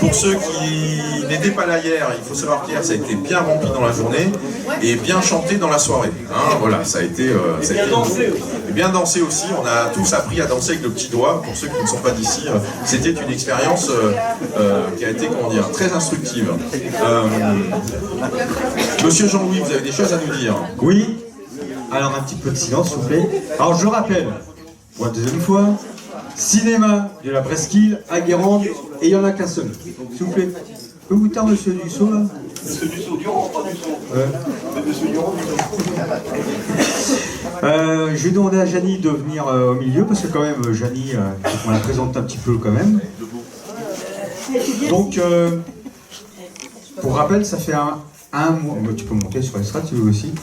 pour ceux qui n'étaient pas là hier, il faut savoir qu'hier ça a été bien rempli dans la journée et bien chanté dans la soirée. Hein, voilà, ça a été... et bien dansé aussi, on a tous appris à danser avec le petit doigt, pour ceux qui ne sont pas d'ici. C'était une expérience qui a été, comment dire, très instructive. Monsieur Jean-Louis, vous avez des choses à nous dire? Oui. Alors un petit peu de silence, s'il vous plaît. Alors je rappelle, pour la deuxième fois, cinéma de la Presqu'île à Guérande, et il n'y en a qu'un seul. S'il vous plaît. Peut vous taire, monsieur Dussault, là? Monsieur Dussault, Durand, pas Dussault. Monsieur Durand, je vais demander à Janie de venir au milieu, parce que quand même, Janie, on la présente un petit peu quand même. Donc, pour rappel, ça fait un mois... Tu peux monter sur l'estrade, si tu veux aussi.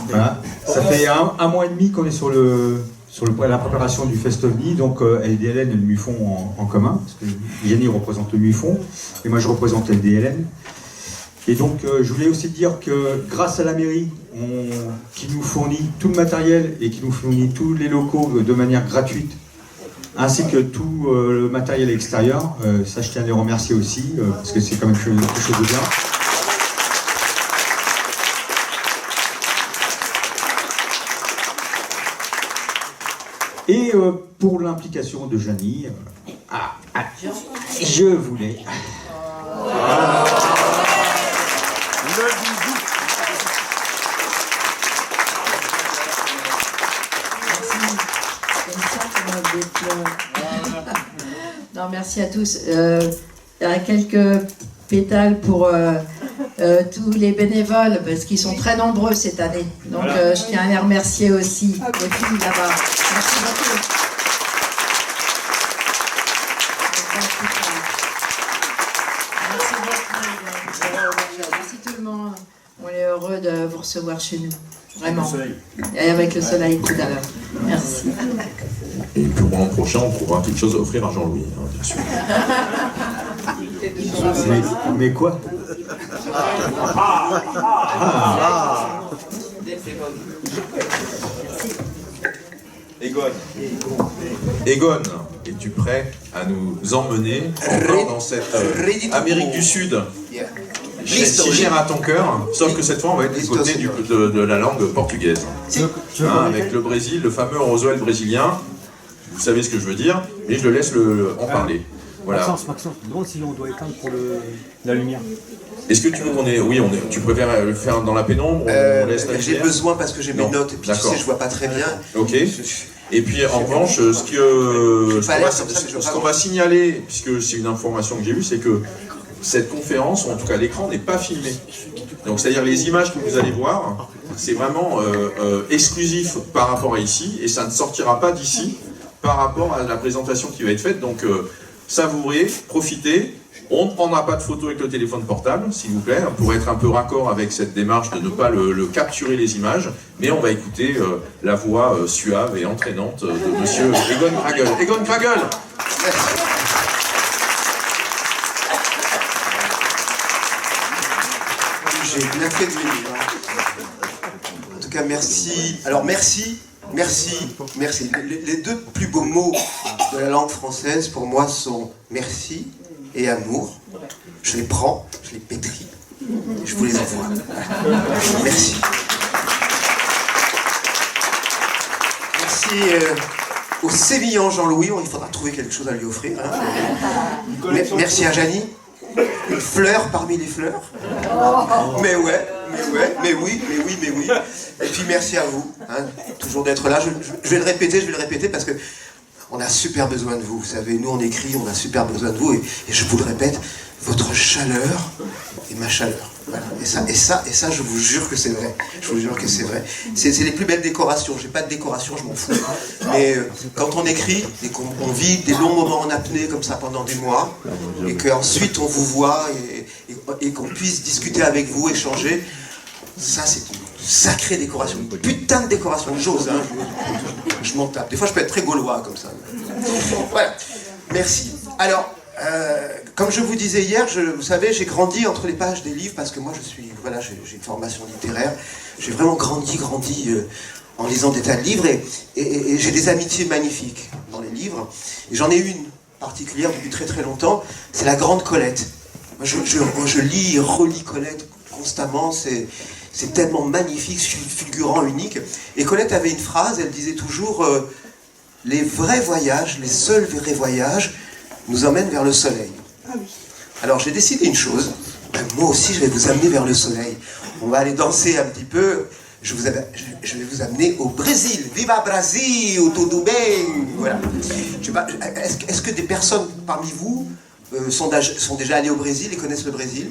Voilà. Ça fait un mois et demi qu'on est sur la préparation du FestOVNI, donc LDLN et le MUFON en commun, parce que Jenny représente le MUFON, et moi je représente LDLN. Et donc je voulais aussi dire que grâce à la mairie, qui nous fournit tout le matériel et qui nous fournit tous les locaux de manière gratuite, ainsi que tout le matériel extérieur, ça je tiens à les remercier aussi, parce que c'est quand même quelque chose de bien. Et pour l'implication de Janie, je voulais... Non, merci à tous. Il y a quelques pétales pour tous les bénévoles, parce qu'ils sont très nombreux cette année. Donc je tiens à les remercier aussi, les filles là-bas. Merci beaucoup. Merci tout le monde. On est heureux de vous recevoir chez nous. Vraiment. Et avec le soleil tout à l'heure. Merci. Et pour l'an prochain, on trouvera quelque chose à offrir à Jean-Louis, hein, bien sûr. Mais quoi? Egon, es-tu prêt à nous emmener encore dans cette Amérique du Sud si chère à ton cœur, sauf que cette fois on va être du côté de la langue portugaise. Avec le Brésil, le fameux Roswell brésilien, vous savez ce que je veux dire, mais je le laisse en parler. Voilà. Maxence, demande si on doit éteindre pour la lumière. Est-ce que tu veux qu'on ait... Oui, tu préfères le faire dans la pénombre? j'ai besoin parce que j'ai mes notes et puis tu sais, je vois pas très bien. Ok. Et puis en revanche, ce qu'on va signaler, puisque c'est une information que j'ai eue, c'est que cette conférence, ou en tout cas l'écran, n'est pas filmé. Donc c'est-à-dire les images que vous allez voir, c'est vraiment exclusif par rapport à ici, et ça ne sortira pas d'ici par rapport à la présentation qui va être faite. Donc savourez, profitez. On ne prendra pas de photos avec le téléphone portable, s'il vous plaît, pour être un peu raccord avec cette démarche de ne pas le capturer les images, mais on va écouter la voix suave et entraînante de monsieur Egon Kragel. Egon Kragel! J'ai bien fait de venir. En tout cas, merci. Alors merci. Les deux plus beaux mots de la langue française pour moi sont merci et amour. Je les prends, je les pétris, et je vous les envoie. Merci. Merci au sémillant Jean-Louis, il faudra trouver quelque chose à lui offrir. Hein. Merci à Janie. Une fleur parmi les fleurs. Mais oui. Et puis merci à vous, hein, toujours d'être là. Je vais le répéter parce que on a super besoin de vous. Vous savez, nous on écrit, on a super besoin de vous. Et je vous le répète, votre chaleur est ma chaleur. Voilà. Et ça, je vous jure que c'est vrai. Je vous jure que c'est vrai. C'est les plus belles décorations. J'ai pas de décoration, je m'en fous. Mais quand on écrit et qu'on vit des longs moments en apnée comme ça pendant des mois, et qu'ensuite on vous voit et qu'on puisse discuter avec vous, échanger, ça c'est une sacrée décoration. Une putain de décoration. J'ose, hein. Je m'en tape. Des fois je peux être très gaulois comme ça. Voilà. Merci. Alors, comme je vous disais hier, vous savez, j'ai grandi entre les pages des livres parce que moi j'ai une formation littéraire. J'ai vraiment grandi en lisant des tas de livres et j'ai des amitiés magnifiques dans les livres. Et j'en ai une particulière depuis très très longtemps, c'est la grande Colette. Moi, je lis et relis Colette constamment, c'est tellement magnifique, fulgurant, unique. Et Colette avait une phrase, elle disait toujours les vrais voyages, les seuls vrais voyages, nous emmènent vers le soleil. Alors j'ai décidé une chose, moi aussi je vais vous amener vers le soleil. On va aller danser un petit peu. Je vais vous amener au Brésil. Viva Brasil, tudo bem. Voilà. Est-ce que des personnes parmi vous sont déjà allées au Brésil et connaissent le Brésil?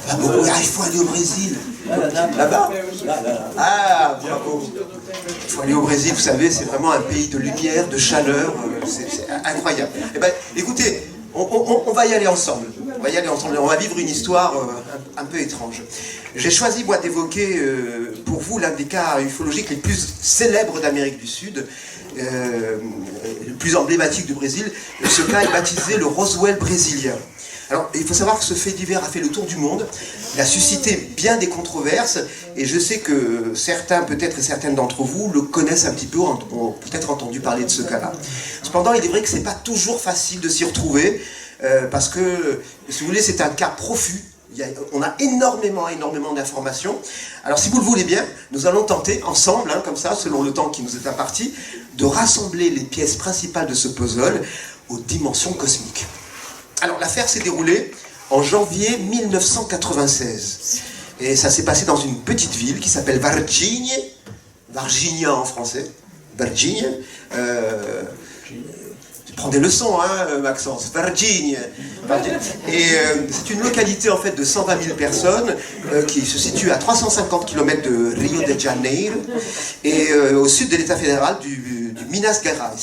Ah, bon, il faut aller au Brésil. Là-bas? Ah, bravo. Il faut aller au Brésil, vous savez, c'est vraiment un pays de lumière, de chaleur. C'est incroyable. Eh ben, écoutez, on va y aller ensemble. On va y aller ensemble. On va vivre une histoire un peu étrange. J'ai choisi, moi, d'évoquer pour vous l'un des cas ufologiques les plus célèbres d'Amérique du Sud, le plus emblématique du Brésil. Ce cas est baptisé le Roswell brésilien. Alors, il faut savoir que ce fait divers a fait le tour du monde. Il a suscité bien des controverses, et je sais que certains, peut-être et certaines d'entre vous, le connaissent un petit peu, ont peut-être entendu parler de ce cas-là. Cependant, il est vrai que c'est pas toujours facile de s'y retrouver, parce que, si vous voulez, c'est un cas profus. On a énormément d'informations. Alors, si vous le voulez bien, nous allons tenter ensemble, comme ça, selon le temps qui nous est imparti, de rassembler les pièces principales de ce puzzle aux dimensions cosmiques. Alors, l'affaire s'est déroulée en janvier 1996. Et ça s'est passé dans une petite ville qui s'appelle Varginha. Varginha en français. Varginha. Prends des leçons, Maxence. Varginha. Et c'est une localité, en fait, de 120 000 personnes qui se situe à 350 km de Rio de Janeiro et au sud de l'État fédéral du Minas Gerais.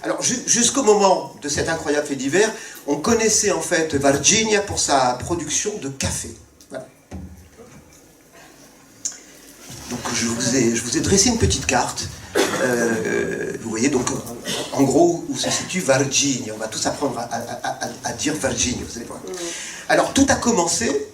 Alors, jusqu'au moment de cet incroyable fait divers, on connaissait en fait Varginha pour sa production de café. Voilà. Donc, je vous ai dressé une petite carte. Vous voyez donc, en gros, où se situe Varginha. On va tous apprendre à dire Varginha, vous allez voir. Alors, tout a commencé,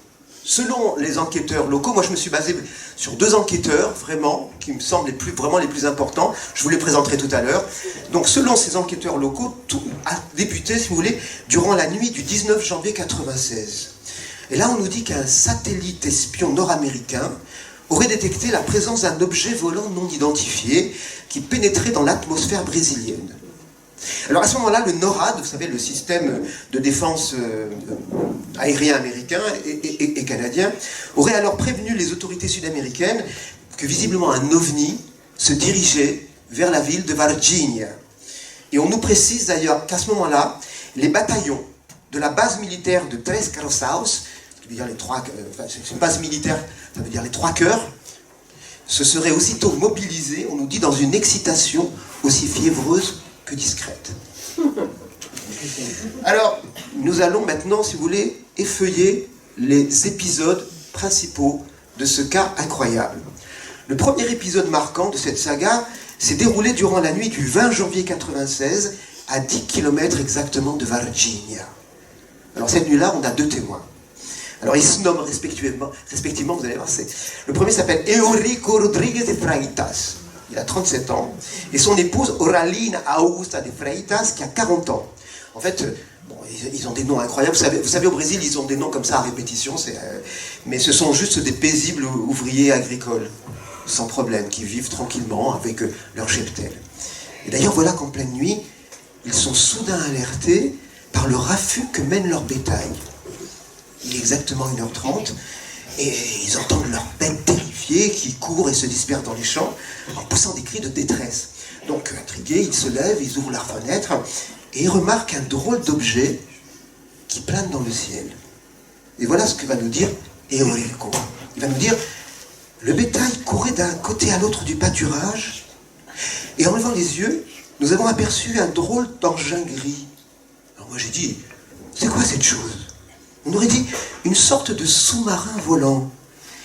selon les enquêteurs locaux. Moi, je me suis basé sur 2 enquêteurs, vraiment, qui me semblent vraiment les plus importants. Je vous les présenterai tout à l'heure. Donc, selon ces enquêteurs locaux, tout a débuté, si vous voulez, durant la nuit du 19 janvier 1996. Et là, on nous dit qu'un satellite espion nord-américain aurait détecté la présence d'un objet volant non identifié qui pénétrait dans l'atmosphère brésilienne. Alors à ce moment-là, le NORAD, vous savez, le système de défense aérien américain et canadien, aurait alors prévenu les autorités sud-américaines que visiblement un ovni se dirigeait vers la ville de Varginha. Et on nous précise d'ailleurs qu'à ce moment-là, les bataillons de la base militaire de Três Corações, c'est une base militaire, ça veut dire les 3 cœurs, se seraient aussitôt mobilisés, on nous dit, dans une excitation aussi fiévreuse que discrète. Alors, nous allons maintenant, si vous voulez, effeuiller les épisodes principaux de ce cas incroyable. Le premier épisode marquant de cette saga s'est déroulé durant la nuit du 20 janvier 1996, à 10 km exactement de Varginha. Alors cette nuit-là, on a 2 témoins. Alors ils se nomment respectivement, vous allez voir, le premier s'appelle Eurico Rodrigues de Freitas. Il a 37 ans, et son épouse Oralina Augusta de Freitas, qui a 40 ans. En fait, bon, ils ont des noms incroyables. Vous savez, au Brésil, ils ont des noms comme ça à répétition, mais ce sont juste des paisibles ouvriers agricoles, sans problème, qui vivent tranquillement avec leur cheptel. Et d'ailleurs, voilà qu'en pleine nuit, ils sont soudain alertés par le raffut que mène leur bétail. Il est exactement 1h30, et ils entendent leurs bêtes terrifiées qui courent et se dispersent dans les champs en poussant des cris de détresse. Donc, intrigués, ils se lèvent, ils ouvrent leurs fenêtres et ils remarquent un drôle d'objet qui plane dans le ciel. Et voilà ce que va nous dire Eurico. Il va nous dire, le bétail courait d'un côté à l'autre du pâturage, et en levant les yeux, nous avons aperçu un drôle d'engin gris. Alors moi j'ai dit, c'est quoi cette chose? On aurait dit une sorte de sous-marin volant.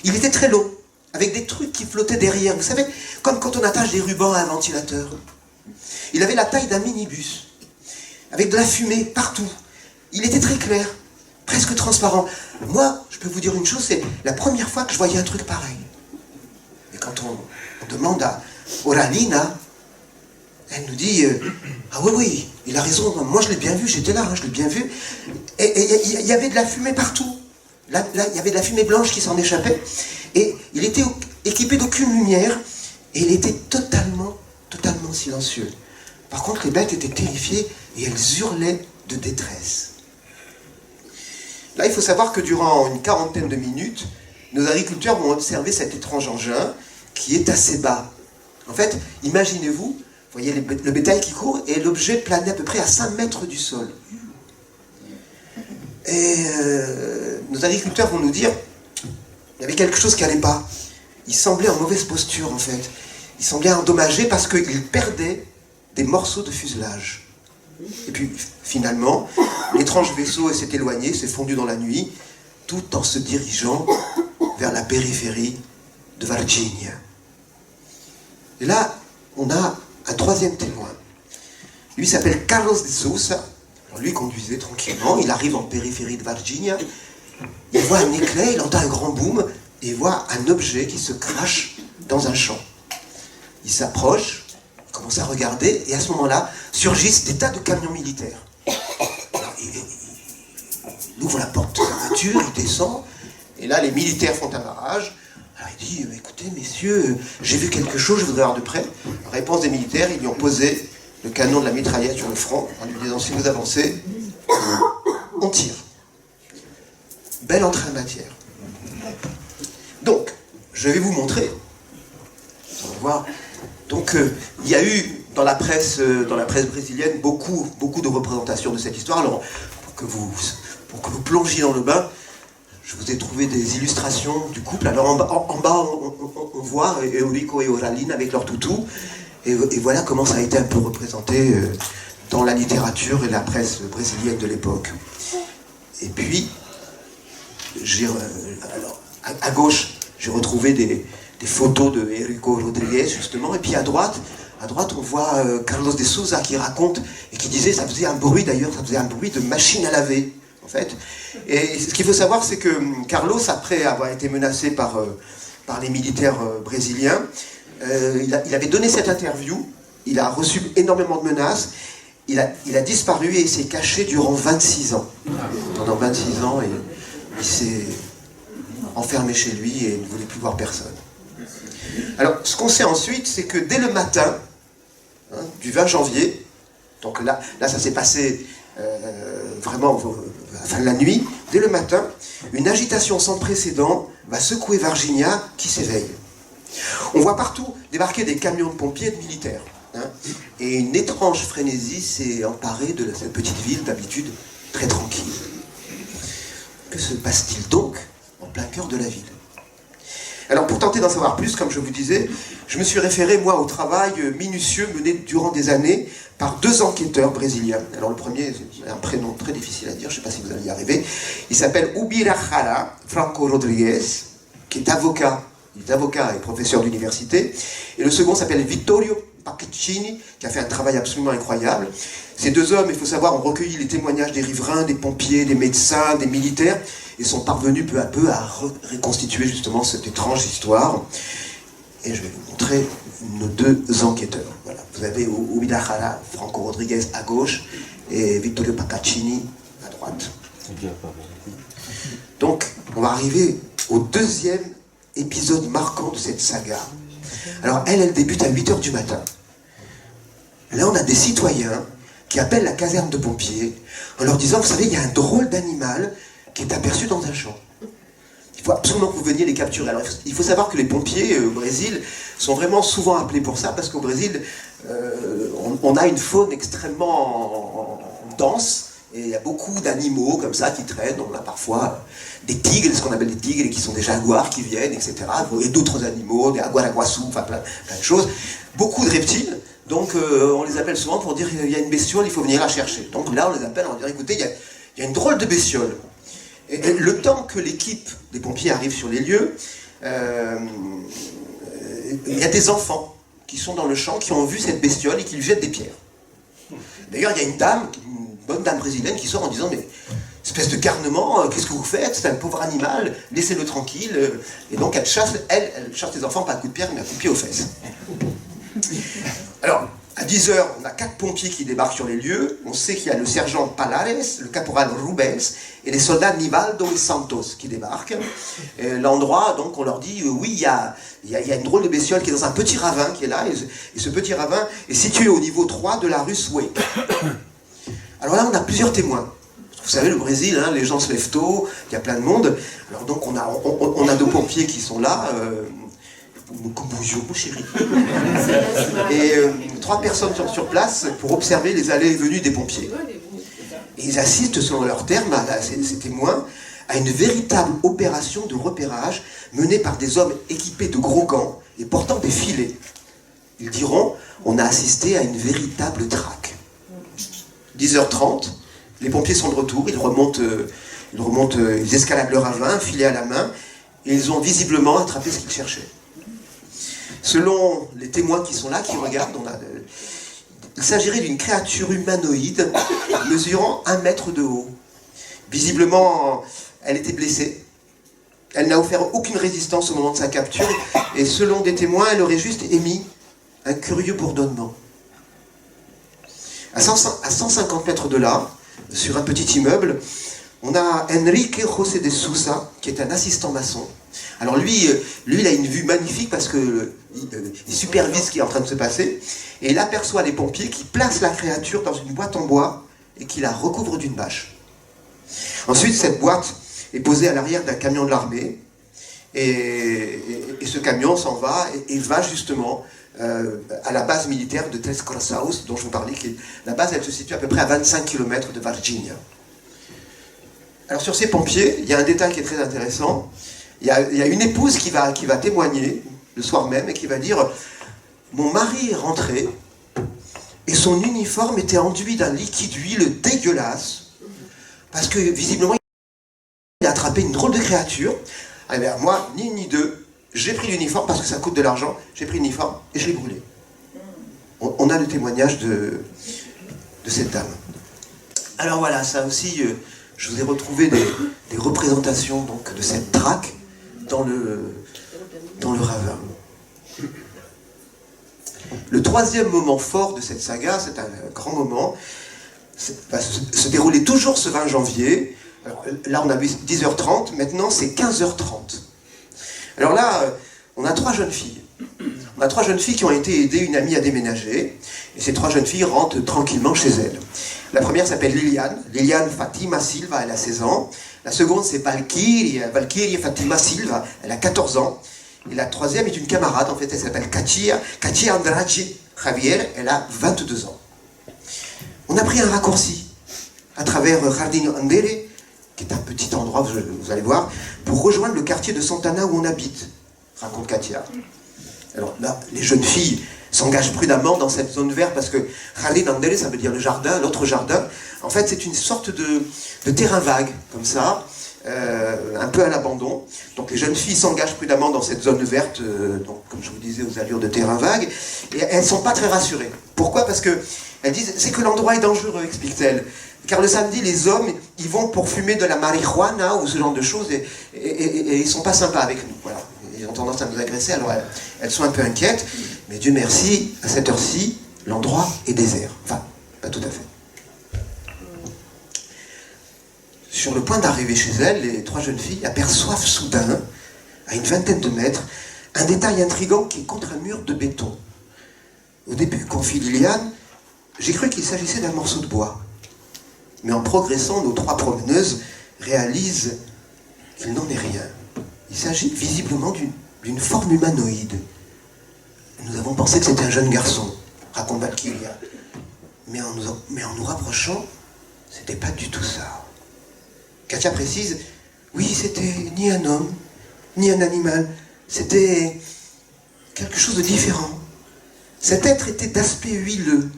Il était très long, avec des trucs qui flottaient derrière. Vous savez, comme quand on attache des rubans à un ventilateur. Il avait la taille d'un minibus, avec de la fumée partout. Il était très clair, presque transparent. Moi, je peux vous dire une chose, c'est la première fois que je voyais un truc pareil. Et quand on demande à Oralina, Elle nous dit ah oui, il a raison, moi je l'ai bien vu, j'étais là, hein, je l'ai bien vu. Et il y avait de la fumée partout. Là, il y avait de la fumée blanche qui s'en échappait. Et il était équipé d'aucune lumière. Et il était totalement silencieux. Par contre, les bêtes étaient terrifiées et elles hurlaient de détresse. Là, il faut savoir que durant une quarantaine de minutes, nos agriculteurs vont observer cet étrange engin qui est assez bas. En fait, imaginez-vous, vous voyez le bétail qui court et l'objet planait à peu près à 5 mètres du sol. Et nos agriculteurs vont nous dire il y avait quelque chose qui n'allait pas. Il semblait en mauvaise posture, en fait. Il semblait endommagé parce qu'il perdait des morceaux de fuselage. Et puis, finalement, l'étrange vaisseau s'est éloigné, s'est fondu dans la nuit, tout en se dirigeant vers la périphérie de Varginha. Et là, on a un troisième témoin. Lui s'appelle Carlos de Sousa. Alors lui conduisait tranquillement, il arrive en périphérie de Varginha, il voit un éclair, il entend un grand boom, et il voit un objet qui se crache dans un champ. Il s'approche, il commence à regarder, et à ce moment-là, surgissent des tas de camions militaires. Alors, il ouvre la porte de la voiture, il descend, et là, les militaires font un barrage. Alors il dit, écoutez, messieurs, j'ai vu quelque chose, je voudrais voir de près. Réponse des militaires, ils lui ont posé le canon de la mitraillette sur le front, en lui disant, si vous avancez, on tire. Belle entrée en matière. Donc, je vais vous montrer. On va voir. Donc, il y a eu dans la presse brésilienne beaucoup de représentations de cette histoire. Alors, pour que vous plongiez dans le bain, je vous ai trouvé des illustrations du couple. Alors, en bas, on voit Eurico et Oraline avec leur toutou. Et voilà comment ça a été un peu représenté dans la littérature et la presse brésilienne de l'époque. Et puis, alors, à gauche, j'ai retrouvé des photos de Eurico Rodrigues, justement, et puis à droite, on voit Carlos de Sousa qui raconte, et qui disait, ça faisait un bruit d'ailleurs, ça faisait un bruit de machine à laver, en fait. Et ce qu'il faut savoir, c'est que Carlos, après avoir été menacé par les militaires brésiliens, il avait donné cette interview, il a reçu énormément de menaces, il a disparu et il s'est caché durant 26 ans. Pendant 26 ans, il s'est enfermé chez lui et ne voulait plus voir personne. Alors, ce qu'on sait ensuite, c'est que dès le matin, du 20 janvier, donc là ça s'est passé vraiment à la fin de la nuit, dès le matin, une agitation sans précédent va secouer Varginha qui s'éveille. On voit partout débarquer des camions de pompiers et de militaires. Et une étrange frénésie s'est emparée de cette petite ville, d'habitude très tranquille. Que se passe-t-il donc en plein cœur de la ville? Alors pour tenter d'en savoir plus, comme je vous disais, je me suis référé moi au travail minutieux mené durant des années par 2 enquêteurs brésiliens. Alors le premier, c'est un prénom très difficile à dire, je ne sais pas si vous allez y arriver. Il s'appelle Ubirajara Franco Rodrigues, qui est avocat. Il est avocat et professeur d'université. Et le second s'appelle Vittorio Paccaccini, qui a fait un travail absolument incroyable. Ces 2 hommes, il faut savoir, ont recueilli les témoignages des riverains, des pompiers, des médecins, des militaires, et sont parvenus peu à peu à reconstituer justement cette étrange histoire. Et je vais vous montrer nos 2 enquêteurs. Voilà. Vous avez Ubirajara Franco Rodrigues à gauche et Vittorio Paccaccini à droite. Donc, on va arriver au 2e épisode marquant de cette saga. Alors elle débute à 8h du matin. Là on a des citoyens qui appellent la caserne de pompiers en leur disant, vous savez, il y a un drôle d'animal qui est aperçu dans un champ. Il faut absolument que vous veniez les capturer. Alors il faut savoir que les pompiers au Brésil sont vraiment souvent appelés pour ça, parce qu'au Brésil, on a une faune extrêmement dense, et il y a beaucoup d'animaux comme ça qui traînent. On a parfois des tigres, ce qu'on appelle des tigres, qui sont des jaguars qui viennent, etc. Et d'autres animaux, des aguaraguaçu, enfin plein de choses. Beaucoup de reptiles, donc on les appelle souvent pour dire qu'il y a une bestiole, il faut venir la chercher. Donc là, on les appelle, on dit, écoutez, il y a une drôle de bestiole. Et le temps que l'équipe des pompiers arrive sur les lieux, il y a des enfants qui sont dans le champ, qui ont vu cette bestiole et qui lui jettent des pierres. D'ailleurs, il y a une dame, une bonne dame brésilienne qui sort en disant, mais espèce de garnement, qu'est-ce que vous faites? C'est un pauvre animal, laissez-le tranquille. Et donc elle chasse les enfants pas à coup de pierre, mais à coup de pied aux fesses. Alors, À 10h, on a 4 pompiers qui débarquent sur les lieux. On sait qu'il y a le sergent Palares, le caporal Rubens et les soldats Nivaldo et Santos qui débarquent. L'endroit, donc, on leur dit, oui, il y a une drôle de bestiole qui est dans un petit ravin qui est là. Et ce petit ravin est situé au niveau 3 de la rue Sway. Alors là, on a plusieurs témoins. Vous savez, le Brésil, hein, les gens se lèvent tôt, il y a plein de monde. Alors donc, on a 2 pompiers qui sont là. Bonjour, mon chéri. Et 3 personnes sont sur place pour observer les allées et venues des pompiers. Et ils assistent, selon leurs termes, ces témoins, à une véritable opération de repérage menée par des hommes équipés de gros gants et portant des filets. Ils diront, on a assisté à une véritable traque. 10h30, les pompiers sont de retour, ils escaladent le ravin, un filet à la main, et ils ont visiblement attrapé ce qu'ils cherchaient. Selon les témoins qui sont là, qui regardent, il s'agirait d'une créature humanoïde mesurant 1 mètre de haut. Visiblement, elle était blessée. Elle n'a offert aucune résistance au moment de sa capture, et selon des témoins, elle aurait juste émis un curieux bourdonnement. À 150 mètres de là, sur un petit immeuble, on a Enrique José de Sousa, qui est un assistant maçon. Alors lui, il a une vue magnifique parce qu'il supervise ce qui est en train de se passer, et il aperçoit les pompiers qui placent la créature dans une boîte en bois et qui la recouvrent d'une bâche. Ensuite, cette boîte est posée à l'arrière d'un camion de l'armée, et ce camion s'en va et va justement à la base militaire de Tres Corações, dont je vous parlais. La base, elle se situe à peu près à 25 km de Varginha. Alors sur ces pompiers, il y a un détail qui est très intéressant. Il y a une épouse qui va témoigner le soir même et qui va dire « Mon mari est rentré et son uniforme était enduit d'un liquide huile dégueulasse parce que visiblement il a attrapé une drôle de créature. Eh bien, moi, ni une ni deux, j'ai pris l'uniforme parce que ça coûte de l'argent, j'ai pris l'uniforme et je l'ai brûlé. » On a le témoignage de cette dame. Alors voilà, ça aussi, je vous ai retrouvé des représentations donc, de cette traque dans le ravin. Le troisième moment fort de cette saga, c'est un grand moment, va se dérouler toujours ce 20 janvier. Alors, là, on a vu 10h30, maintenant c'est 15h30. Alors là, on a 3 jeunes filles. On a 3 jeunes filles qui ont été aider une amie à déménager, et ces 3 jeunes filles rentrent tranquillement chez elles. La première s'appelle Liliane Fatima Silva, elle a 16 ans. La seconde, c'est Valkyrie Fatima Silva, elle a 14 ans. Et la troisième est une camarade, en fait, elle s'appelle Katia Andrade Javier, elle a 22 ans. On a pris un raccourci à travers Jardim Andere, qui est un petit endroit, vous allez voir, pour rejoindre le quartier de Santana où on habite, raconte Katia. Alors là, les jeunes filles s'engagent prudemment dans cette zone verte parce que Jardim Andere, ça veut dire le jardin, l'autre jardin. En fait, c'est une sorte de terrain vague, comme ça, un peu à l'abandon. Donc les jeunes filles s'engagent prudemment dans cette zone verte, donc, comme je vous disais, aux allures de terrain vague, et elles ne sont pas très rassurées. Pourquoi? Parce qu'elles disent, c'est que l'endroit est dangereux, explique-t-elle. Car le samedi, les hommes, ils vont pour fumer de la marijuana ou ce genre de choses, et ils ne sont pas sympas avec nous. Voilà. Ils ont tendance à nous agresser, alors elles sont un peu inquiètes, mais Dieu merci, à cette heure-ci, l'endroit est désert. Enfin, pas tout à fait. Sur le point d'arriver chez elles, les 3 jeunes filles aperçoivent soudain, à une vingtaine de mètres, un détail intrigant qui est contre un mur de béton. Au début, confie Liliane, j'ai cru qu'il s'agissait d'un morceau de bois. Mais en progressant, nos 3 promeneuses réalisent qu'il n'en est rien. Il s'agit visiblement d'une forme humanoïde. Nous avons pensé que c'était un jeune garçon, raconte Valkyria. Mais en nous rapprochant, c'était pas du tout ça. Katia précise, oui, c'était ni un homme, ni un animal, c'était quelque chose de différent. Cet être était d'aspect huileux,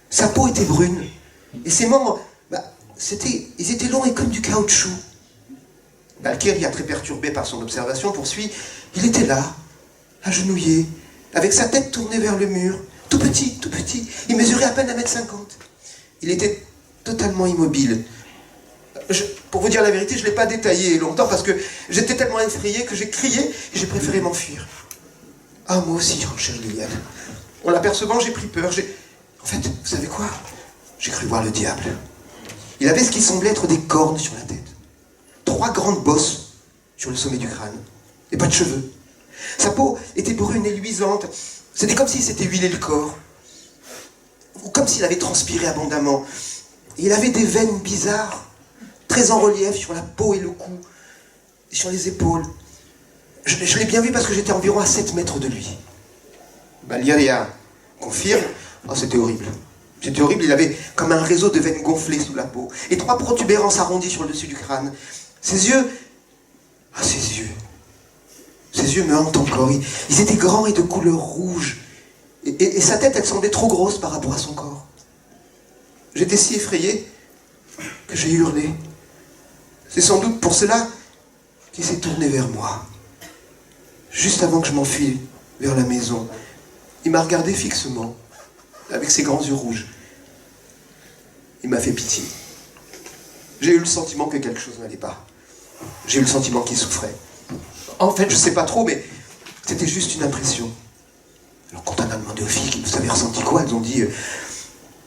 sa peau était brune, et ses membres, ils étaient longs et comme du caoutchouc. Valkyria, très perturbée par son observation, poursuit, il était là, agenouillé, avec sa tête tournée vers le mur, tout petit, il mesurait à peine 1,50 m. Il était totalement immobile. Pour vous dire la vérité, je ne l'ai pas détaillé longtemps parce que j'étais tellement effrayé que j'ai crié et j'ai préféré m'enfuir. Ah, moi aussi, chère Liliane. En l'apercevant, j'ai pris peur. En fait, vous savez quoi? J'ai cru voir le diable. Il avait ce qui semblait être des cornes sur la tête. 3 grandes bosses sur le sommet du crâne. Et pas de cheveux. Sa peau était brune et luisante. C'était comme s'il s'était huilé le corps. Ou comme s'il avait transpiré abondamment. Et il avait des veines bizarres, très en relief sur la peau et le cou, et sur les épaules. Je l'ai bien vu parce que j'étais environ à 7 mètres de lui. Valeria confirme. Oh, c'était horrible. C'était horrible, il avait comme un réseau de veines gonflées sous la peau. Et 3 protubérances arrondies sur le dessus du crâne. Ses yeux... Ah, ses yeux. Ses yeux me hantent encore. Ils étaient grands et de couleur rouge. Et sa tête, elle semblait trop grosse par rapport à son corps. J'étais si effrayé que j'ai hurlé. C'est sans doute pour cela qu'il s'est tourné vers moi. Juste avant que je m'enfuie vers la maison, il m'a regardé fixement, avec ses grands yeux rouges. Il m'a fait pitié. J'ai eu le sentiment que quelque chose n'allait pas. J'ai eu le sentiment qu'il souffrait. En fait, je sais pas trop, mais c'était juste une impression. Alors quand on a demandé aux filles, vous avez ressenti quoi? Elles ont dit...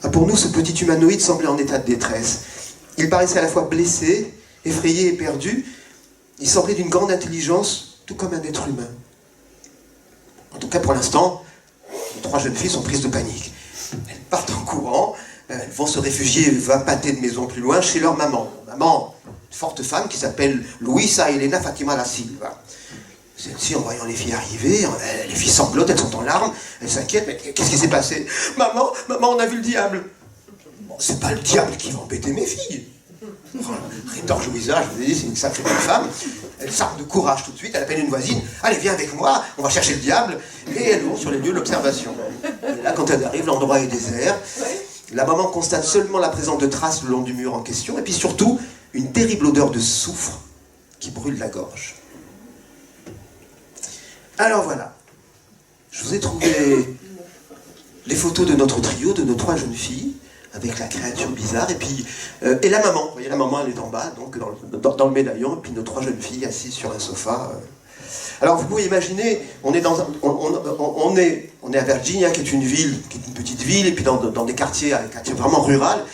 Ah, pour nous, ce petit humanoïde semblait en état de détresse. Il paraissait à la fois blessé, effrayé et perdu. Il semblait d'une grande intelligence, tout comme un être humain. En tout cas, pour l'instant, les 3 jeunes filles sont prises de panique. Elles partent en courant, elles vont se réfugier 20 pâtés de maison plus loin chez leur maman. Maman, une forte femme qui s'appelle Luisa Elena Fatima da Silva. Celle-ci, en voyant les filles arriver, les filles sanglotent, elles sont en larmes, elles s'inquiètent, mais qu'est-ce qui s'est passé? Maman, on a vu le diable. Bon, c'est pas le diable qui va embêter mes filles. Rétorque Louisa, je vous ai dit, c'est une sacrée bonne femme. Elle s'arme de courage tout de suite, elle appelle une voisine. Allez, viens avec moi, on va chercher le diable. Et elles vont sur les lieux de l'observation. Et là, quand elles arrivent, l'endroit est désert. La maman constate seulement la présence de traces le long du mur en question, et puis surtout, une terrible odeur de soufre qui brûle la gorge. Alors voilà, je vous ai trouvé les photos de notre trio, de nos 3 jeunes filles, avec la créature bizarre, et puis et la maman. Vous voyez, la maman, elle est en bas, donc dans le médaillon, et puis nos 3 jeunes filles assises sur un sofa. Alors vous pouvez imaginer, on est à Virginia, qui est une ville, qui est une petite ville, et puis dans des quartiers, un quartier vraiment rural.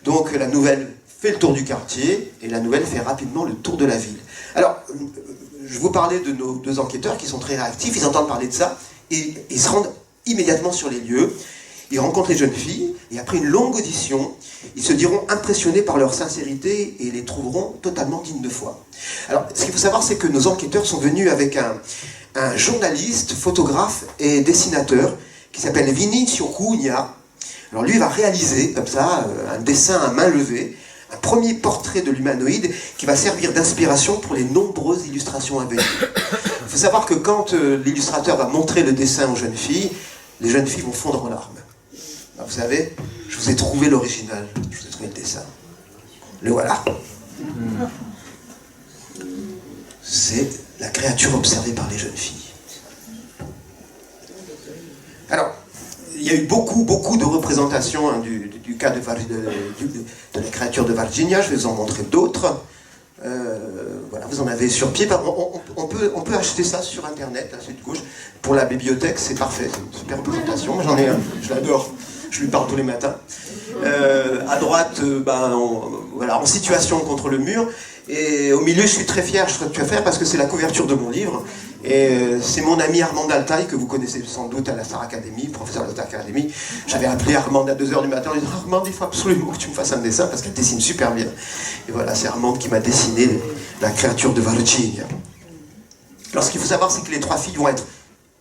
Donc la nouvelle fait le tour du quartier, et la nouvelle fait rapidement le tour de la ville. Alors, je vous parlais de nos 2 enquêteurs qui sont très réactifs, ils entendent parler de ça, et ils se rendent immédiatement sur les lieux. Ils rencontrent les jeunes filles, et après une longue audition, ils se diront impressionnés par leur sincérité et les trouveront totalement dignes de foi. Alors, ce qu'il faut savoir, c'est que nos enquêteurs sont venus avec un journaliste, photographe et dessinateur qui s'appelle Vinicio Cugna. Alors lui va réaliser, comme ça, un dessin à main levée, un premier portrait de l'humanoïde qui va servir d'inspiration pour les nombreuses illustrations à venir. Il faut savoir que quand l'illustrateur va montrer le dessin aux jeunes filles, les jeunes filles vont fondre en larmes. Alors, vous savez, je vous ai trouvé l'original, je vous ai trouvé le dessin. Le voilà. C'est la créature observée par les jeunes filles. Alors, il y a eu beaucoup de représentations hein, du cas de la créature de Virginia. Je vais vous en montrer d'autres. Voilà, vous en avez sur pied. On peut acheter ça sur internet, là, c'est de gauche. Pour la bibliothèque, c'est parfait, c'est une super représentation. Moi j'en ai un, je l'adore. Je lui parle tous les matins. À droite, voilà, en situation contre le mur. Et au milieu, je suis très fier parce que c'est la couverture de mon livre. Et c'est mon ami Armand Altaï, que vous connaissez sans doute à la Star Academy, professeur de la Star Academy. J'avais appelé Armand à 2h du matin, je lui ai dit « Armand, il faut absolument que tu me fasses un dessin, parce qu'elle dessine super bien. » Et voilà, c'est Armand qui m'a dessiné la créature de Virginia. Alors ce qu'il faut savoir, c'est que les 3 filles vont être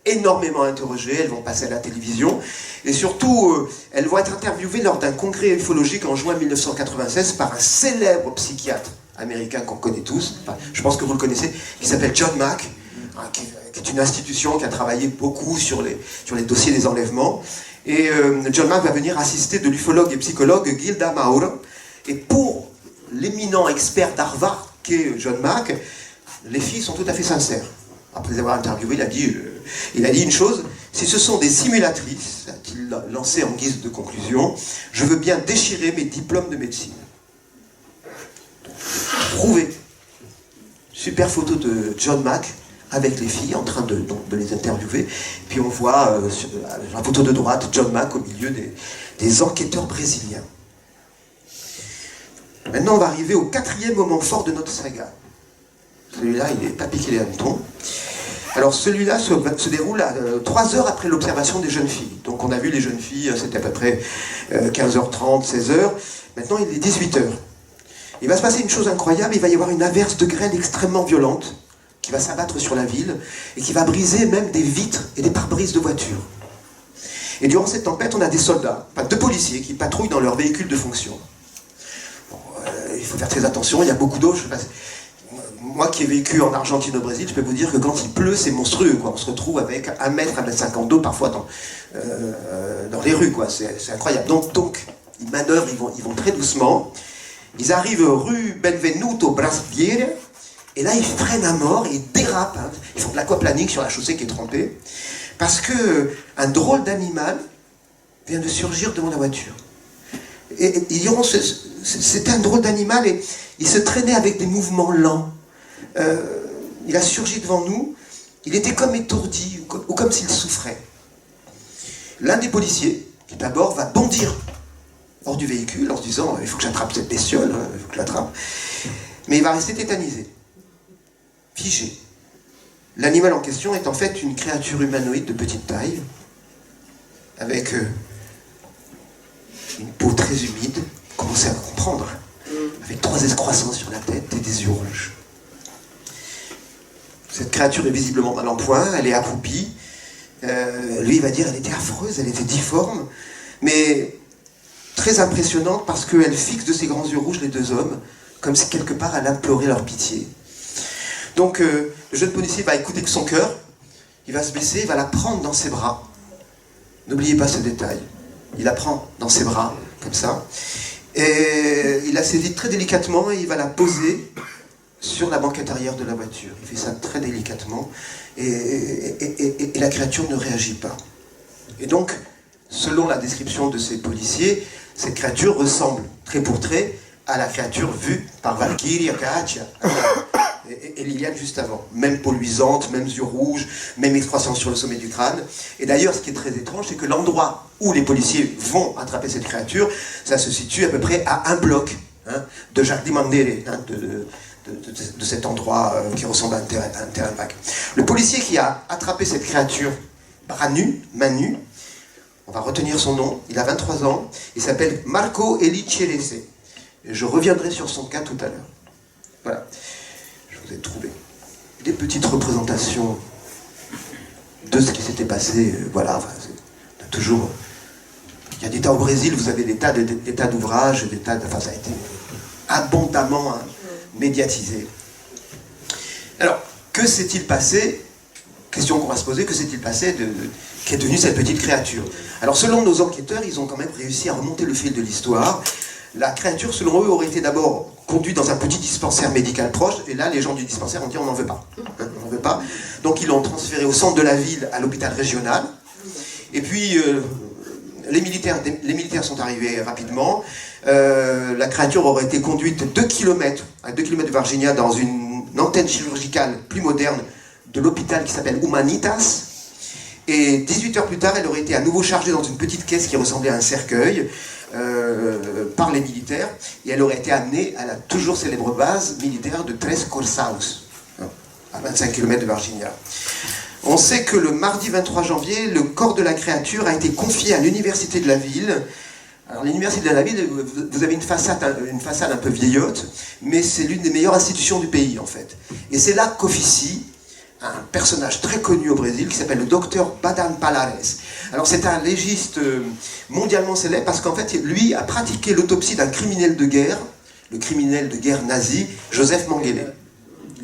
énormément interrogées, elles vont passer à la télévision, et surtout, elles vont être interviewées lors d'un congrès ufologique en juin 1996 par un célèbre psychiatre américain qu'on connaît tous, enfin, je pense que vous le connaissez, qui s'appelle John Mack, qui est une institution qui a travaillé beaucoup sur les dossiers des enlèvements. Et John Mack va venir assister de l'ufologue et psychologue Gilda Mauro. Et pour l'éminent expert d'Harvard qu'est John Mack, les filles sont tout à fait sincères. Après les avoir interviewées, il a dit une chose: si ce sont des simulatrices, a-t-il lancé en guise de conclusion, je veux bien déchirer mes diplômes de médecine. Prouvé. Super photo de John Mack avec les filles, en train de les interviewer. Puis on voit sur la photo de droite, John Mack au milieu des enquêteurs brésiliens. Maintenant, on va arriver au 4e moment fort de notre saga. Celui-là, il n'est pas piqué les hannetons. Alors celui-là se déroule à 3 heures après l'observation des jeunes filles. Donc on a vu les jeunes filles, c'était à peu près 15h30, 16h. Maintenant, il est 18h. Il va se passer une chose incroyable, il va y avoir une averse de grêle extrêmement violente qui va s'abattre sur la ville et qui va briser même des vitres et des pare-brises de voitures. Et durant cette tempête, on a des soldats, enfin 2 policiers qui patrouillent dans leur véhicule de fonction. Bon, il faut faire très attention, il y a beaucoup d'eau. Moi qui ai vécu en Argentine au Brésil, je peux vous dire que quand il pleut, c'est monstrueux, quoi. On se retrouve avec 1 mètre, 1,50 m d'eau parfois dans les rues, quoi. C'est incroyable. Donc, ils manœuvrent, ils vont très doucement. Ils arrivent rue Benvenuto Brasileira, et là ils freinent à mort, et ils dérapent, hein. Ils font de l'aquaplaning sur la chaussée qui est trempée, parce que un drôle d'animal vient de surgir devant la voiture. Et c'était un drôle d'animal, et il se traînait avec des mouvements lents. Il a surgi devant nous, il était comme étourdi, ou comme s'il souffrait. L'un des policiers, qui d'abord va bondir hors du véhicule en se disant il faut que j'attrape cette bestiole, il faut que je l'attrape. Mais il va rester tétanisé, figé. L'animal en question est en fait une créature humanoïde de petite taille, avec une peau très humide, vous commencez à comprendre, avec 3 excroissants sur la tête et des yeux rouges. Cette créature est visiblement mal en point, elle est accroupie. Lui il va dire elle était affreuse, elle était difforme, mais très impressionnante parce qu'elle fixe de ses grands yeux rouges les 2 hommes, comme si quelque part elle implorait leur pitié. Donc le jeune policier va écouter que son cœur, il va se baisser, il va la prendre dans ses bras. N'oubliez pas ce détail. Il la prend dans ses bras, comme ça, et il la saisit très délicatement et il va la poser sur la banquette arrière de la voiture. Il fait ça très délicatement, et la créature ne réagit pas. Et donc, selon la description de ces policiers, cette créature ressemble trait pour trait à la créature vue par Valkyria, Katia et Liliane juste avant. Même peau luisante, mêmes yeux rouges, même excroissance sur le sommet du crâne. Et d'ailleurs, ce qui est très étrange, c'est que l'endroit où les policiers vont attraper cette créature, ça se situe à peu près à 1 bloc, hein, de Jardim Mandere, hein, de cet endroit qui ressemble à un terrain vague. Le policier qui a attrapé cette créature, bras nus, main nue, on va retenir son nom, il a 23 ans, il s'appelle Marco Eli Cerese. Et je reviendrai sur son cas tout à l'heure. Voilà, je vous ai trouvé des petites représentations de ce qui s'était passé. Voilà, enfin, toujours... Il y a des tas au Brésil, vous avez des tas d'ouvrages, enfin ça a été abondamment... hein, médiatisé. Alors, que s'est-il passé? Question qu'on va se poser, que s'est-il passé qu'est devenue cette petite créature? Alors, selon nos enquêteurs, ils ont quand même réussi à remonter le fil de l'histoire. La créature, selon eux, aurait été d'abord conduite dans un petit dispensaire médical proche, et là, les gens du dispensaire ont dit on n'en veut pas. On n'en veut pas. Donc, ils l'ont transféré au centre de la ville, à l'hôpital régional. Et puis, les militaires sont arrivés rapidement. La créature aurait été conduite 2 km, à 2 km de Varginha, dans une antenne chirurgicale plus moderne de l'hôpital qui s'appelle Humanitas. Et 18 heures plus tard, elle aurait été à nouveau chargée dans une petite caisse qui ressemblait à un cercueil par les militaires. Et elle aurait été amenée à la toujours célèbre base militaire de Tres Corçaus, à 25 km de Varginha. On sait que le mardi 23 janvier, le corps de la créature a été confié à l'université de la ville. Alors l'université de la ville, vous avez une façade un peu vieillotte, mais c'est l'une des meilleures institutions du pays en fait. Et c'est là qu'officie un personnage très connu au Brésil qui s'appelle le docteur Badan Palares. Alors c'est un légiste mondialement célèbre parce qu'en fait lui a pratiqué l'autopsie d'un criminel de guerre, le criminel de guerre nazi, Joseph Mengele.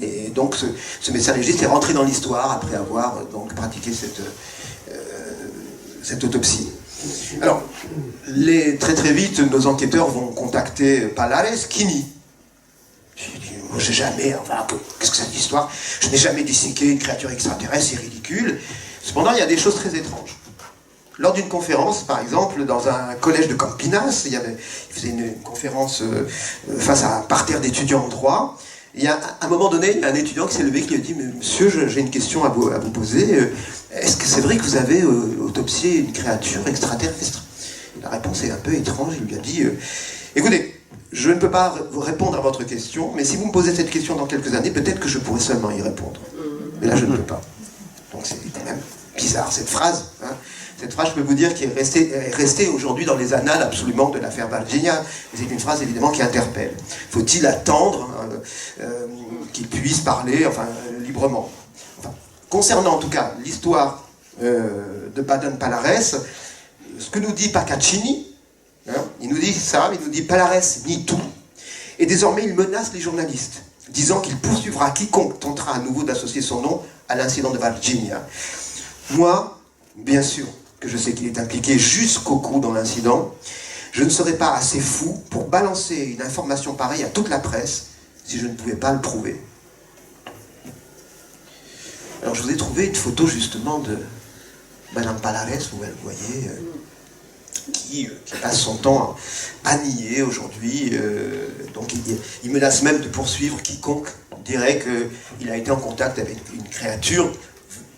Et donc ce médecin légiste est rentré dans l'histoire après avoir donc pratiqué cette autopsie. Alors, très vite, nos enquêteurs vont contacter Palares, qui nie. Moi, j'ai jamais, enfin, qu'est-ce que c'est cette histoire? Je n'ai jamais disséqué une créature extraterrestre, c'est ridicule. Cependant, il y a des choses très étranges. Lors d'une conférence, par exemple, dans un collège de Campinas, il faisait une conférence face à un parterre d'étudiants en droit. Il y a, à un moment donné, il y a un étudiant qui s'est levé, qui lui a dit « Monsieur, j'ai une question à vous poser. Est-ce que c'est vrai que vous avez autopsié une créature extraterrestre ?» La réponse est un peu étrange. Il lui a dit « Écoutez, je ne peux pas vous répondre à votre question, mais si vous me posez cette question dans quelques années, peut-être que je pourrai seulement y répondre. Mais là, je ne peux pas. » Donc c'est quand même bizarre, cette phrase. Hein. Cette phrase, je peux vous dire, qui est restée aujourd'hui dans les annales absolument de l'affaire Varginha. C'est une phrase, évidemment, qui interpelle. Faut-il attendre qu'il puisse parler librement concernant, en tout cas, l'histoire de Baden-Palares, ce que nous dit Paccaccini, hein, il nous dit ça, il nous dit « Palares nie tout ». Et désormais, il menace les journalistes, disant qu'il poursuivra quiconque tentera à nouveau d'associer son nom à l'incident de Varginha. Moi, bien sûr que je sais qu'il est impliqué jusqu'au cou dans l'incident, je ne serais pas assez fou pour balancer une information pareille à toute la presse si je ne pouvais pas le prouver. Alors je vous ai trouvé une photo justement de Madame Palares, vous voyez, qui passe son temps à nier aujourd'hui. Donc il menace même de poursuivre quiconque dirait qu'il a été en contact avec une créature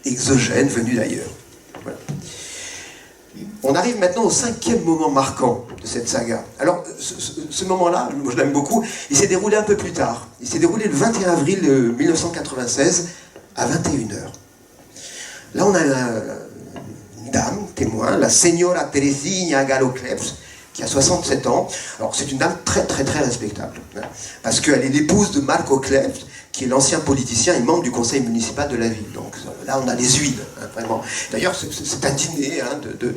exogène venue d'ailleurs. Voilà. On arrive maintenant au 5e moment marquant de cette saga. Alors, ce moment-là, moi je l'aime beaucoup, il s'est déroulé un peu plus tard. Il s'est déroulé le 21 avril 1996 à 21h. Là, on a une dame, témoin, la Señora Teresina Galo-Klebs, qui a 67 ans. Alors, c'est une dame très, très, très respectable. Hein, parce qu'elle est l'épouse de Marco Klebs, qui est l'ancien politicien et membre du conseil municipal de la ville. Donc là, on a les huiles, hein, vraiment. D'ailleurs, c'est un dîner hein, de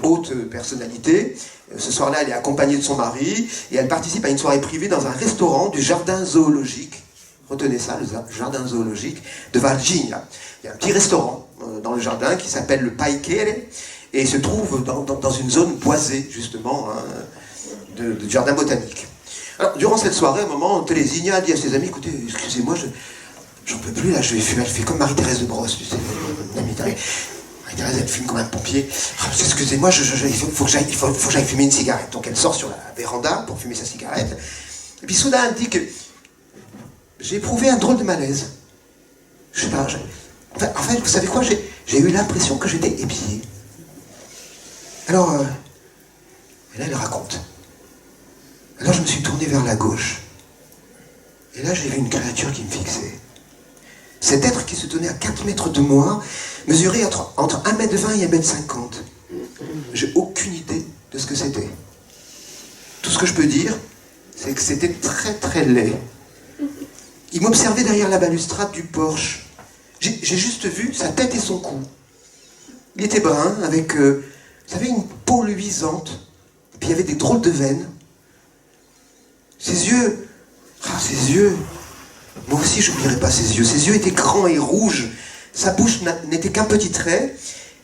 haute personnalité. Ce soir-là, elle est accompagnée de son mari et elle participe à une soirée privée dans un restaurant du jardin zoologique. Retenez ça, le jardin zoologique de Varginha. Il y a un petit restaurant dans le jardin qui s'appelle le Paikere et il se trouve dans une zone boisée, justement, hein, de jardin botanique. Alors, durant cette soirée, à un moment, Teresina a dit à ses amis, écoutez, excusez-moi, j'en peux plus, là, je vais fumer. Elle fait comme Marie-Thérèse de Brosse, tu sais, Marie-Thérèse, elle fume comme un pompier. Excusez-moi, il faut que j'aille fumer une cigarette. Donc elle sort sur la véranda pour fumer sa cigarette. Et puis soudain, elle dit que j'ai éprouvé un drôle de malaise. Je sais pas, en fait, vous savez quoi, j'ai eu l'impression que j'étais épié. Alors, et là, elle raconte. Alors je me suis tourné vers la gauche. Et là, j'ai vu une créature qui me fixait. Cet être qui se tenait à 4 mètres de moi, mesurait entre 1m20 et 1m50. J'ai aucune idée de ce que c'était. Tout ce que je peux dire, c'est que c'était très très laid. Il m'observait derrière la balustrade du porche. J'ai juste vu sa tête et son cou. Il était brun, avec, vous savez, une peau luisante. Et puis il y avait des drôles de veines. Ses yeux, moi aussi je n'oublierai pas ses yeux. Ses yeux étaient grands et rouges. Sa bouche n'était qu'un petit trait.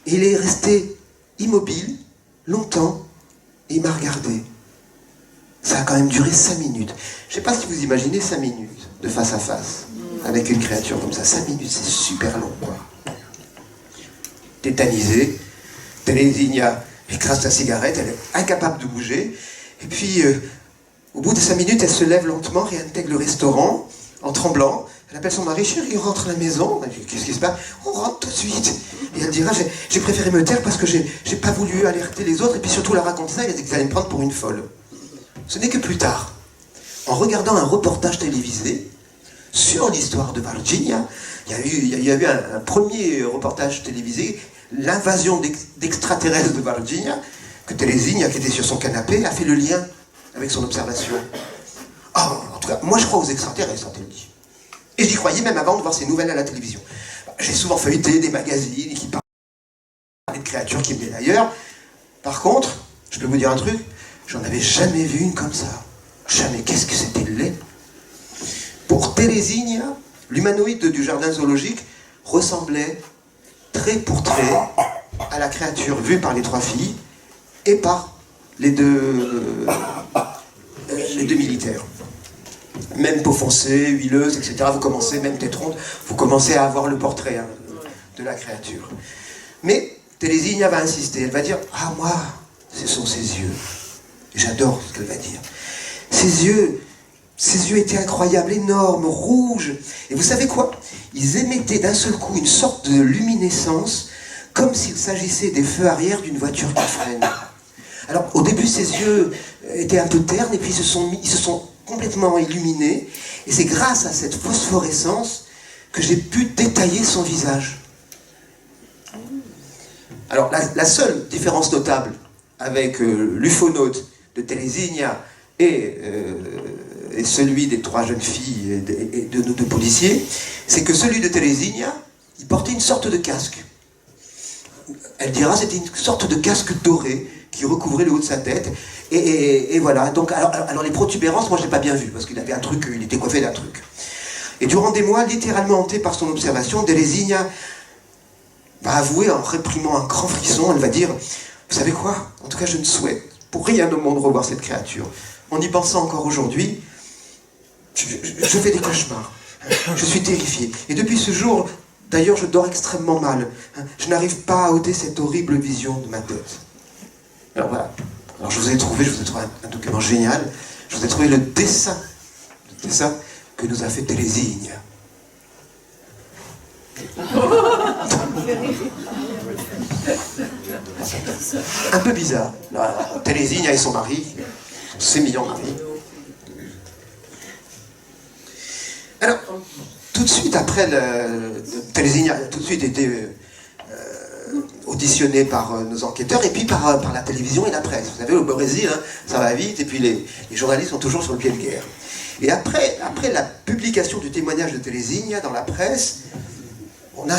Et il est resté immobile, longtemps, et il m'a regardé. Ça a quand même duré 5 minutes. Je ne sais pas si vous imaginez 5 minutes de face à face avec une créature comme ça. 5 minutes, c'est super long, quoi. Tétanisée, Teresina écrase sa cigarette, elle est incapable de bouger. Et puis, au bout de 5 minutes, elle se lève lentement, réintègre le restaurant, en tremblant. Elle appelle son mari, chérie, rentre à la maison. Qu'est-ce qui se passe? On rentre tout de suite. Et elle dira, j'ai préféré me taire parce que j'ai pas voulu alerter les autres, et puis surtout leur raconter ça, ils allaient me prendre pour une folle. Ce n'est que plus tard, en regardant un reportage télévisé sur l'histoire de Varginha, il y a eu un premier reportage télévisé, l'invasion d'extraterrestres de Varginha, que Teresina, qui était sur son canapé, a fait le lien avec son observation. Oh, en tout cas, moi je crois aux extraterrestres, elle dit. Et j'y croyais même avant de voir ces nouvelles à la télévision. J'ai souvent feuilleté des magazines qui parlaient de créatures qui venaient d'ailleurs. Par contre, je peux vous dire un truc, j'en avais jamais vu une comme ça. Jamais. Qu'est-ce que c'était laid. Pour Teresina, l'humanoïde du jardin zoologique ressemblait trait pour trait à la créature vue par les 3 filles et par les deux militaires. Même peau foncée, huileuse, etc. Vous commencez, même tête ronde, vous commencez à avoir le portrait hein, de la créature. Mais Teresina va insister, elle va dire « Ah, moi, ce sont ses yeux. » J'adore ce qu'elle va dire. Ses yeux, Ses yeux étaient incroyables, énormes, rouges. Et vous savez quoi? Ils émettaient d'un seul coup une sorte de luminescence, comme s'il s'agissait des feux arrière d'une voiture qui freine. Alors, au début, ses yeux étaient un peu ternes, et puis ils se sont complètement illuminés. Et c'est grâce à cette phosphorescence que j'ai pu détailler son visage. Alors, la seule différence notable avec l'ufonaute de Teresinha et celui des 3 jeunes filles et de nos 2 policiers, c'est que celui de Teresinha, il portait une sorte de casque. Elle dira, c'était une sorte de casque doré qui recouvrait le haut de sa tête. Et voilà. Donc, alors les protubérances, moi je l'ai pas bien vu, parce qu'il avait un truc, il était coiffé d'un truc. Et durant des mois, littéralement hanté par son observation, Teresinha va avouer en réprimant un grand frisson, elle va dire, vous savez quoi? En tout cas, je ne souhaite pour rien au monde revoir cette créature. En y pensant encore aujourd'hui, je fais des cauchemars. Je suis terrifié. Et depuis ce jour, d'ailleurs, je dors extrêmement mal. Je n'arrive pas à ôter cette horrible vision de ma tête. Alors voilà. Alors je vous ai trouvé un document génial. Je vous ai trouvé le dessin que nous a fait Teresinha. Un peu bizarre. Teresinha et son mari, son sémillant mari. Alors, tout de suite après, Teresinha a tout de suite été auditionnée par nos enquêteurs et puis par la télévision et la presse. Vous savez, au Brésil, hein, ça va vite et puis les journalistes sont toujours sur le pied de guerre. Et après la publication du témoignage de Teresinha dans la presse, on a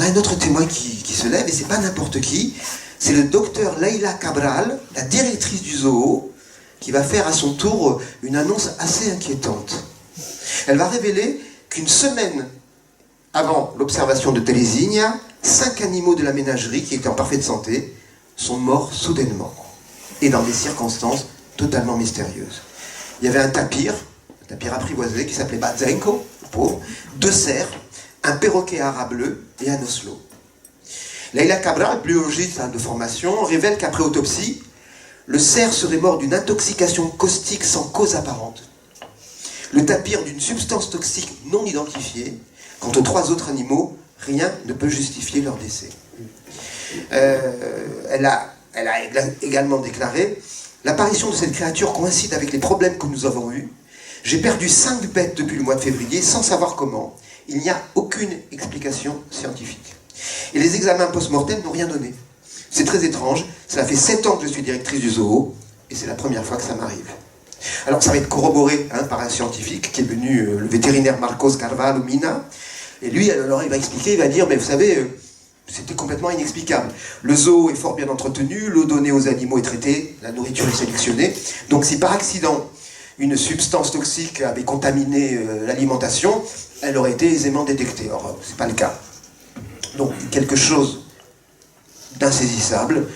un autre témoin qui se lève, et c'est pas n'importe qui, c'est le docteur Leila Cabral, la directrice du zoo, qui va faire à son tour une annonce assez inquiétante. Elle va révéler qu'une semaine avant l'observation de Teresinha, 5 animaux de la ménagerie qui étaient en parfaite santé sont morts soudainement, et dans des circonstances totalement mystérieuses. Il y avait un tapir apprivoisé qui s'appelait Bazenko, le pauvre, 2 cerfs, un perroquet arabe bleu et un oslo. Leila Cabral, biologiste de formation, révèle qu'après autopsie, le cerf serait mort d'une intoxication caustique sans cause apparente. Le tapir d'une substance toxique non identifiée. Quant aux 3 autres animaux, rien ne peut justifier leur décès. Elle a également déclaré « L'apparition de cette créature coïncide avec les problèmes que nous avons eus. J'ai perdu 5 bêtes depuis le mois de février sans savoir comment. Il n'y a aucune explication scientifique. Et les examens post-mortem n'ont rien donné. C'est très étrange, cela fait 7 ans que je suis directrice du zoo, et c'est la première fois que ça m'arrive. » Alors ça va être corroboré par un scientifique qui est venu, le vétérinaire Marcos Carvalho Mina, et lui, alors il va expliquer, il va dire, mais vous savez, c'était complètement inexplicable. Le zoo est fort bien entretenu, l'eau donnée aux animaux est traitée, la nourriture est sélectionnée, donc si par accident une substance toxique avait contaminé l'alimentation, elle aurait été aisément détectée. Or, c'est pas le cas. Donc, quelque chose d'insaisissable,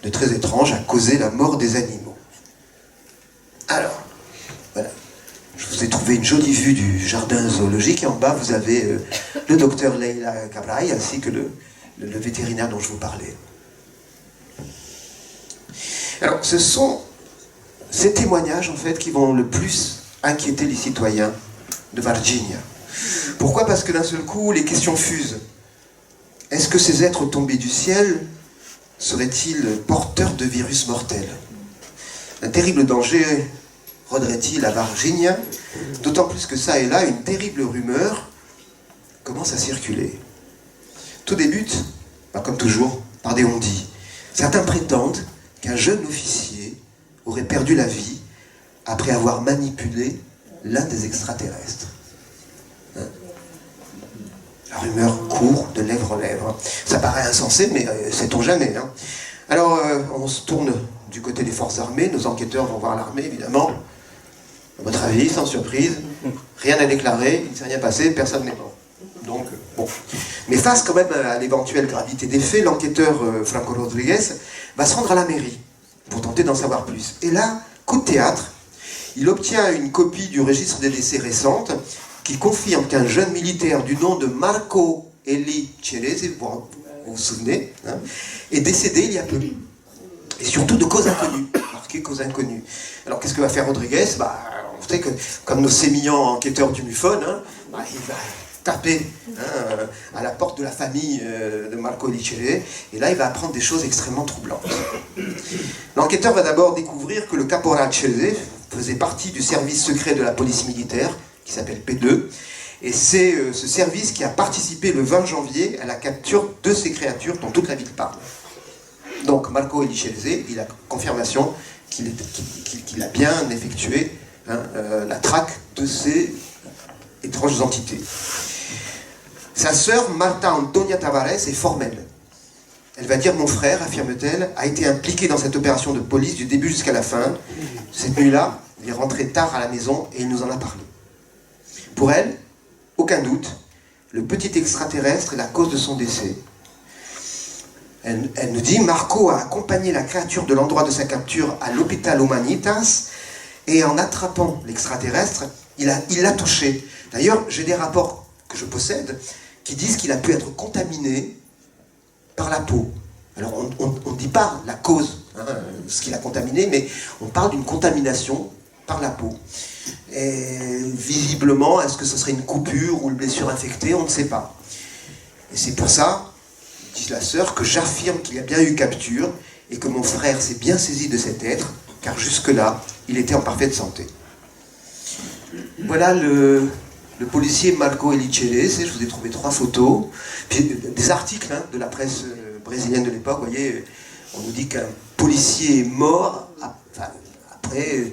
de très étrange, a causé la mort des animaux. Alors, voilà. Je vous ai trouvé une jolie vue du jardin zoologique, et en bas, vous avez le docteur Leila Cabral, ainsi que le vétérinaire dont je vous parlais. Alors, ce sont ces témoignages, en fait, qui vont le plus inquiéter les citoyens de Varginha. Pourquoi? Parce que d'un seul coup, les questions fusent. Est-ce que ces êtres tombés du ciel seraient-ils porteurs de virus mortels? Un terrible danger rôderait-il à Varginha? D'autant plus que ça et là, une terrible rumeur commence à circuler. Tout débute, comme toujours, par des on-dit. Certains prétendent qu'un jeune officier aurait perdu la vie après avoir manipulé l'un des extraterrestres. La rumeur court de lèvre en lèvre. Ça paraît insensé, mais sait-on jamais. Alors, on se tourne du côté des forces armées. Nos enquêteurs vont voir l'armée, évidemment. À votre avis, sans surprise, rien à déclarer, il ne s'est rien passé, personne n'est mort. Donc, bon. Mais face quand même à l'éventuelle gravité des faits, l'enquêteur Franco Rodriguez va se rendre à la mairie pour tenter d'en savoir plus. Et là, coup de théâtre, il obtient une copie du registre des décès récentes qui confirme qu'un jeune militaire du nom de Marco Eli Cerese, vous vous souvenez, est décédé il y a peu. Et surtout de cause inconnue, marqué cause inconnue. Alors qu'est-ce que va faire Rodriguez? Vous sortez que, comme nos sémillants enquêteurs du MUFON, hein, bah, il va taper à la porte de la famille de Marco Elichere, et là il va apprendre des choses extrêmement troublantes. L'enquêteur va d'abord découvrir que le caporal Chelze faisait partie du service secret de la police militaire, qui s'appelle P2, et c'est ce service qui a participé le 20 janvier à la capture de ces créatures dont toute la ville parle. Donc Marco Elichere, il a confirmation qu'il a bien effectué la traque de ces étranges entités. Sa sœur, Marta Antonia Tavares, est formelle. Elle va dire: mon frère, affirme-t-elle, a été impliqué dans cette opération de police du début jusqu'à la fin. Cette nuit-là, il est rentré tard à la maison et il nous en a parlé. Pour elle, aucun doute, le petit extraterrestre est la cause de son décès. Elle nous dit: Marco a accompagné la créature de l'endroit de sa capture à l'hôpital Humanitas, et en attrapant l'extraterrestre, il l'a touché. D'ailleurs, j'ai des rapports que je possède qui disent qu'il a pu être contaminé par la peau. Alors on ne dit pas la cause, ce qu'il a contaminé, mais on parle d'une contamination par la peau. Et visiblement, est-ce que ce serait une coupure ou une blessure infectée? On ne sait pas. Et c'est pour ça, dit la sœur, que j'affirme qu'il y a bien eu capture et que mon frère s'est bien saisi de cet être, car jusque-là, il était en parfaite santé. Voilà le policier Marco Elichere. Je vous ai trouvé 3 photos, puis des articles de la presse brésilienne de l'époque. Vous voyez, on nous dit qu'un policier est mort après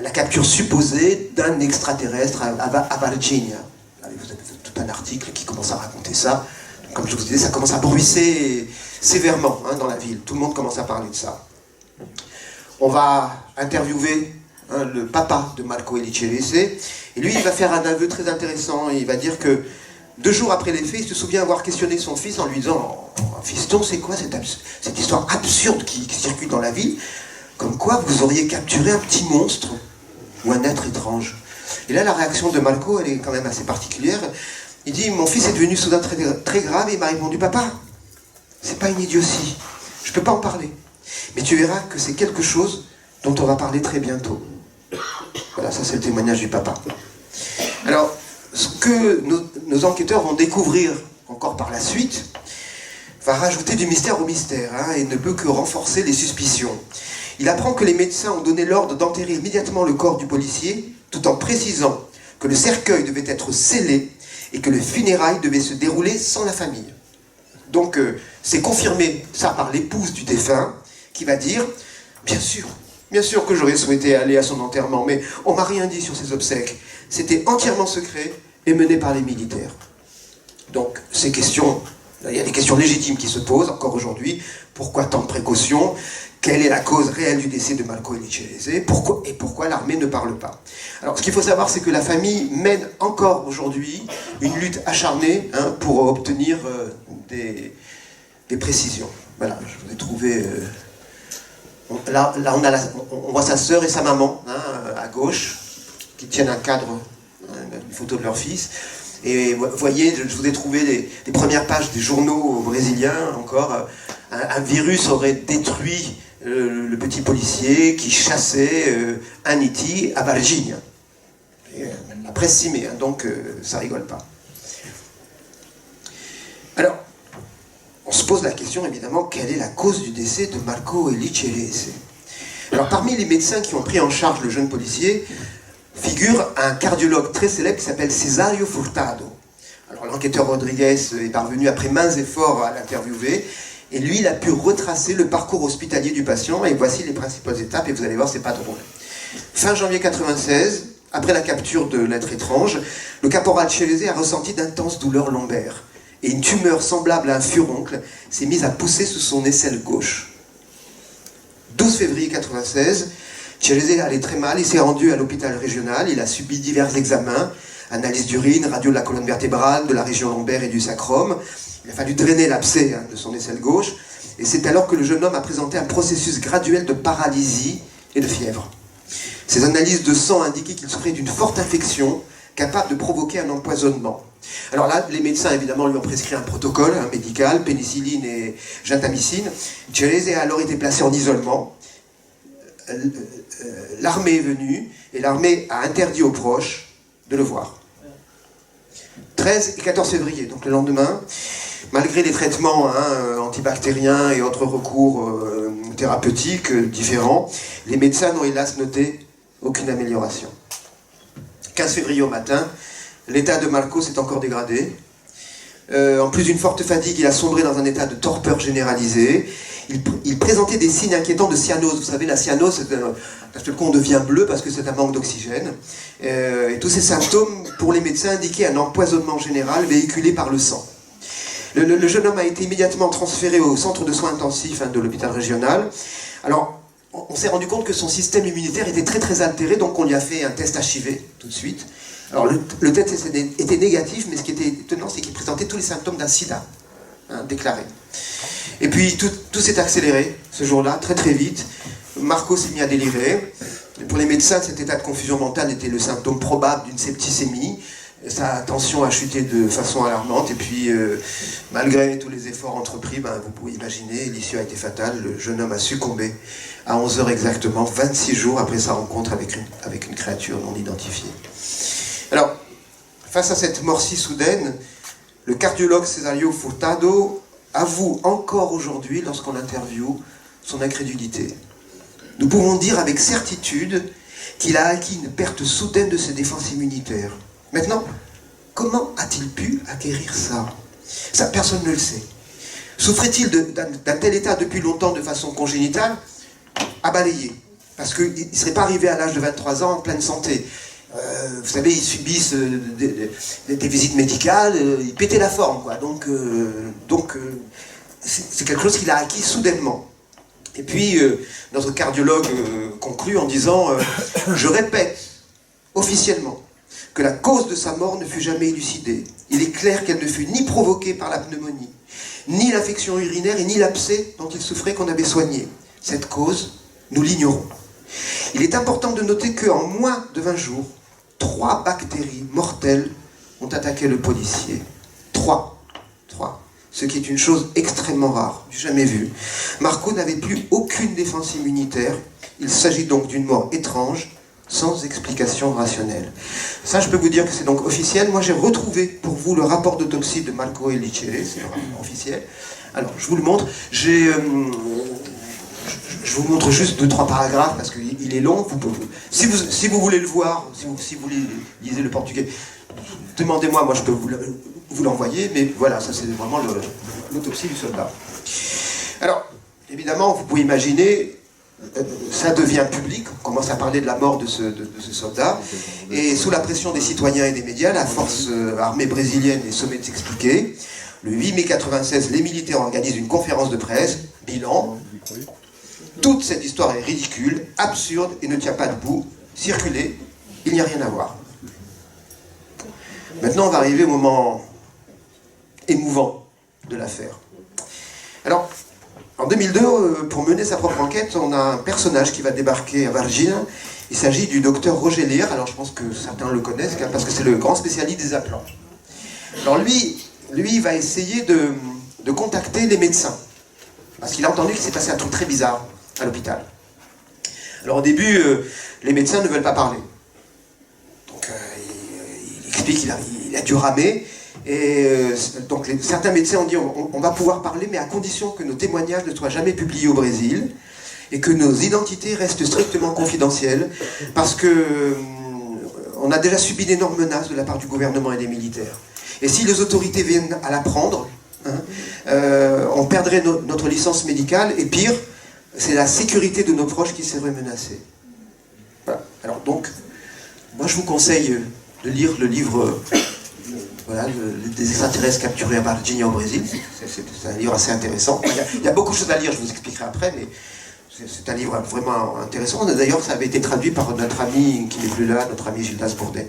la capture supposée d'un extraterrestre à Varginha. Vous avez tout un article qui commence à raconter ça. Comme je vous disais, ça commence à bruisser sévèrement dans la ville. Tout le monde commence à parler de ça. On va interviewer le papa de Marco Elichere, et lui il va faire un aveu très intéressant. Il va dire que 2 jours après les faits, il se souvient avoir questionné son fils en lui disant: fiston, c'est quoi cette histoire absurde qui circule dans la ville, comme quoi vous auriez capturé un petit monstre ou un être étrange. Et là la réaction de Marco, elle est quand même assez particulière. Il dit: mon fils est devenu soudain très, très grave, et il m'a répondu: papa, c'est pas une idiotie, je peux pas en parler, mais tu verras que c'est quelque chose dont on va parler très bientôt. Voilà, ça c'est le témoignage du papa. Alors, ce que nos enquêteurs vont découvrir encore par la suite va rajouter du mystère au mystère, et ne peut que renforcer les suspicions. Il apprend que les médecins ont donné l'ordre d'enterrer immédiatement le corps du policier, tout en précisant que le cercueil devait être scellé et que le funérailles devait se dérouler sans la famille. Donc, c'est confirmé ça par l'épouse du défunt, qui va dire: bien sûr que j'aurais souhaité aller à son enterrement, mais on m'a rien dit sur ses obsèques. C'était entièrement secret et mené par les militaires. Donc, ces questions, il y a des questions légitimes qui se posent encore aujourd'hui. Pourquoi tant de précautions? Quelle est la cause réelle du décès de Marco Elichere? Pourquoi l'armée ne parle pas? Alors, ce qu'il faut savoir, c'est que la famille mène encore aujourd'hui une lutte acharnée pour obtenir des précisions. Voilà, je vous ai trouvé... Là on voit sa sœur et sa maman à gauche, qui tiennent un cadre, une photo de leur fils. Et vous voyez, je vous ai trouvé les premières pages des journaux brésiliens encore. Un virus aurait détruit le petit policier qui chassait un Iti à Varginha. La presse s'y met, donc ça rigole pas. Alors, on se pose la question, évidemment, quelle est la cause du décès de Marco Elichere? Alors, parmi les médecins qui ont pris en charge le jeune policier, figure un cardiologue très célèbre qui s'appelle Cesario Furtado. Alors, l'enquêteur Rodriguez est parvenu, après maints efforts, à l'interviewer, et lui, il a pu retracer le parcours hospitalier du patient, et voici les principales étapes, et vous allez voir, c'est pas drôle. Fin janvier 96, après la capture de l'être étrange, le caporal Chelze a ressenti d'intenses douleurs lombaires. Et une tumeur semblable à un furoncle s'est mise à pousser sous son aisselle gauche. 12 février 1996, Chelze allait très mal, il s'est rendu à l'hôpital régional, il a subi divers examens, analyse d'urine, radio de la colonne vertébrale, de la région lombaire et du sacrum. Il a fallu drainer l'abcès de son aisselle gauche, et c'est alors que le jeune homme a présenté un processus graduel de paralysie et de fièvre. Ses analyses de sang indiquaient qu'il souffrait d'une forte infection, capable de provoquer un empoisonnement. Alors là, les médecins, évidemment, lui ont prescrit un protocole médical, pénicilline et gentamicine. Chelze a alors été placé en isolement. l'armée est venue et l'armée a interdit aux proches de le voir. 13 et 14 février, donc le lendemain, malgré les traitements antibactériens et autres recours thérapeutiques différents, les médecins n'ont hélas noté aucune amélioration. 15 février au matin, l'état de Marco s'est encore dégradé. En plus d'une forte fatigue, il a sombré dans un état de torpeur généralisée. Il présentait des signes inquiétants de cyanose. Vous savez, la cyanose, parce que on devient bleu parce que c'est un manque d'oxygène. Et tous ces symptômes, pour les médecins, indiquaient un empoisonnement général véhiculé par le sang. Le jeune homme a été immédiatement transféré au centre de soins intensifs de l'hôpital régional. Alors, on s'est rendu compte que son système immunitaire était très très altéré, donc on lui a fait un test HIV tout de suite. Alors le test était négatif, mais ce qui était étonnant, c'est qu'il présentait tous les symptômes d'un sida déclaré. Et puis tout s'est accéléré ce jour-là, très très vite. Marco s'est mis à délirer. Et pour les médecins, cet état de confusion mentale était le symptôme probable d'une septicémie. Sa tension a chuté de façon alarmante. Et puis, malgré tous les efforts entrepris, vous pouvez imaginer, l'issue a été fatale. Le jeune homme a succombé à 11h exactement, 26 jours après sa rencontre avec une créature non identifiée. Alors, face à cette mort si soudaine, le cardiologue Cesario Furtado avoue encore aujourd'hui, lorsqu'on l'interviewe, son incrédulité. Nous pouvons dire avec certitude qu'il a acquis une perte soudaine de ses défenses immunitaires. Maintenant, comment a-t-il pu acquérir ça? Ça, personne ne le sait. Souffrait-il d'un tel état depuis longtemps de façon congénitale? À balayer. Parce qu'il ne serait pas arrivé à l'âge de 23 ans en pleine santé. Vous savez, ils subissent des visites médicales, ils pétaient la forme, quoi. Donc c'est quelque chose qu'il a acquis soudainement. Et puis, notre cardiologue conclut en disant « Je répète officiellement que la cause de sa mort ne fut jamais élucidée. Il est clair qu'elle ne fut ni provoquée par la pneumonie, ni l'infection urinaire et ni l'abcès dont il souffrait qu'on avait soigné. Cette cause, nous l'ignorons. Il est important de noter qu'en moins de 20 jours, 3 bactéries mortelles ont attaqué le policier. 3. Ce qui est une chose extrêmement rare, jamais vue. Marco n'avait plus aucune défense immunitaire. Il s'agit donc d'une mort étrange, sans explication rationnelle. Ça, je peux vous dire que c'est donc officiel. Moi, j'ai retrouvé pour vous le rapport d'autopsie de Marco Elichere, c'est le rapport officiel. Alors, je vous le montre. Je vous montre juste 2-3 paragraphes parce qu'il est long. Si vous voulez le voir, si vous lisez le portugais, demandez-moi, moi je peux vous l'envoyer, mais voilà, ça c'est vraiment l'autopsie du soldat. Alors, évidemment, vous pouvez imaginer, ça devient public, on commence à parler de la mort de ce soldat, et sous la pression des citoyens et des médias, la force armée brésilienne est sommée de s'expliquer. Le 8 mai 1996, les militaires organisent une conférence de presse, bilan. Toute cette histoire est ridicule, absurde et ne tient pas debout. Circulez, il n'y a rien à voir. Maintenant, on va arriver au moment émouvant de l'affaire. Alors, en 2002, pour mener sa propre enquête, on a un personnage qui va débarquer à Varginha. Il s'agit du docteur Roger Lear. Alors, je pense que certains le connaissent, parce que c'est le grand spécialiste des implants. Alors, lui, il va essayer de contacter les médecins. Parce qu'il a entendu qu'il s'est passé un truc très bizarre à l'hôpital. Alors au début, les médecins ne veulent pas parler. Donc il explique qu'il a dû ramer. Et donc certains médecins ont dit on va pouvoir parler, mais à condition que nos témoignages ne soient jamais publiés au Brésil et que nos identités restent strictement confidentielles, parce que on a déjà subi d'énormes menaces de la part du gouvernement et des militaires. Et si les autorités viennent à l'apprendre, on perdrait notre licence médicale, et pire, c'est la sécurité de nos proches qui serait menacée. Voilà. Alors donc, moi je vous conseille de lire le livre des extraterrestres capturés à Varginha au Brésil. C'est un livre assez intéressant. Il y a beaucoup de choses à lire, je vous expliquerai après, mais c'est un livre vraiment intéressant. D'ailleurs, ça avait été traduit par notre ami qui n'est plus là, notre ami Gildas Bourdet.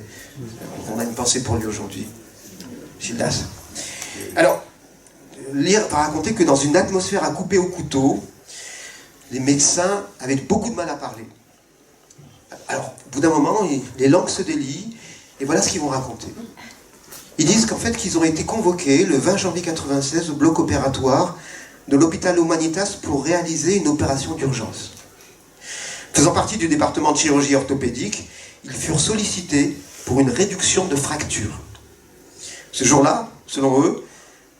On a une pensée pour lui aujourd'hui. Gildas. Alors, Lear va raconter que dans une atmosphère à couper au couteau, les médecins avaient beaucoup de mal à parler. Alors, au bout d'un moment, les langues se délient, et voilà ce qu'ils vont raconter. Ils disent qu'en fait, qu'ils ont été convoqués le 20 janvier 1996 au bloc opératoire de l'hôpital Humanitas pour réaliser une opération d'urgence. Faisant partie du département de chirurgie orthopédique, ils furent sollicités pour une réduction de fractures. Ce jour-là, selon eux,